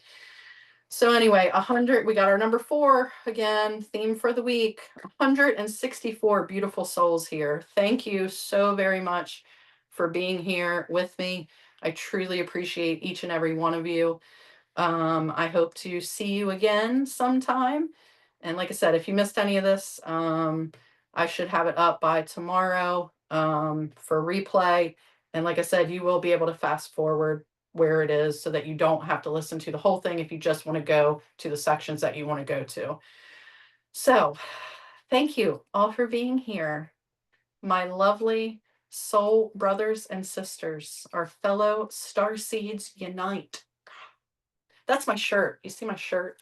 So anyway, 100, we got our number 4 again, theme for the week. 164 beautiful souls here. Thank you so very much for being here with me. I truly appreciate each and every one of you. I hope to see you again sometime. And like I said, if you missed any of this, I should have it up by tomorrow for replay. And like I said, you will be able to fast forward where it is so that you don't have to listen to the whole thing if you just want to go to the sections that you want to go to. So thank you all for being here. My lovely soul brothers and sisters, our fellow Starseeds unite. That's my shirt. You see my shirt?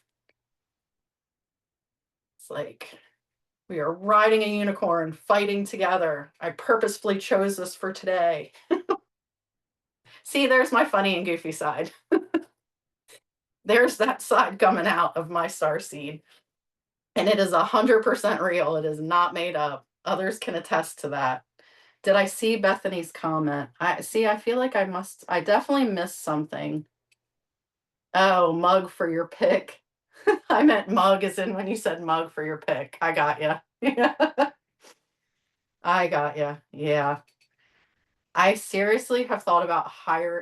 It's like we are riding a unicorn, fighting together. I purposefully chose this for today. See, there's my funny and goofy side. There's that side coming out of my starseed. And it is 100% real. It is not made up. Others can attest to that. Did I see Bethany's comment? I feel like I definitely missed something. Oh, mug for your pick. I meant mug as in when you said mug for your pick. I got you. I got you. Yeah. I seriously have thought about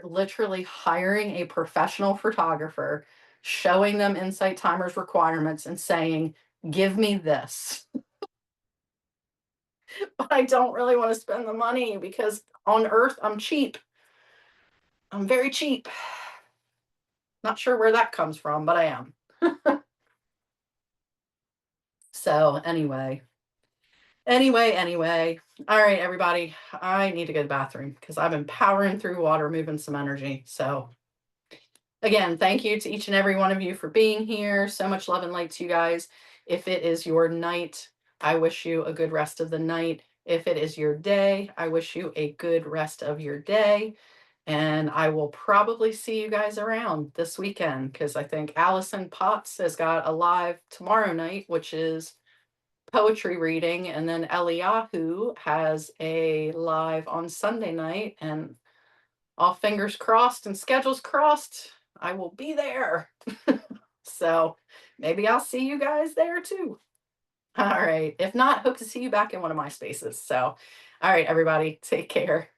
literally hiring a professional photographer, showing them Insight Timer's requirements and saying, give me this. But I don't really want to spend the money because on Earth, I'm cheap. I'm very cheap. Not sure where that comes from, but I am. So anyway, Anyway. All right, everybody. I need to go to the bathroom because I've been powering through water, moving some energy. So again, thank you to each and every one of you for being here. So much love and light to you guys. If it is your night, I wish you a good rest of the night. If it is your day, I wish you a good rest of your day. And I will probably see you guys around this weekend because I think Allison Potts has got a live tomorrow night, which is poetry reading. And then Eliyahu has a live on Sunday night. And all fingers crossed and schedules crossed, I will be there. So maybe I'll see you guys there too. All right. If not, hope to see you back in one of my spaces. So, all right, everybody, take care.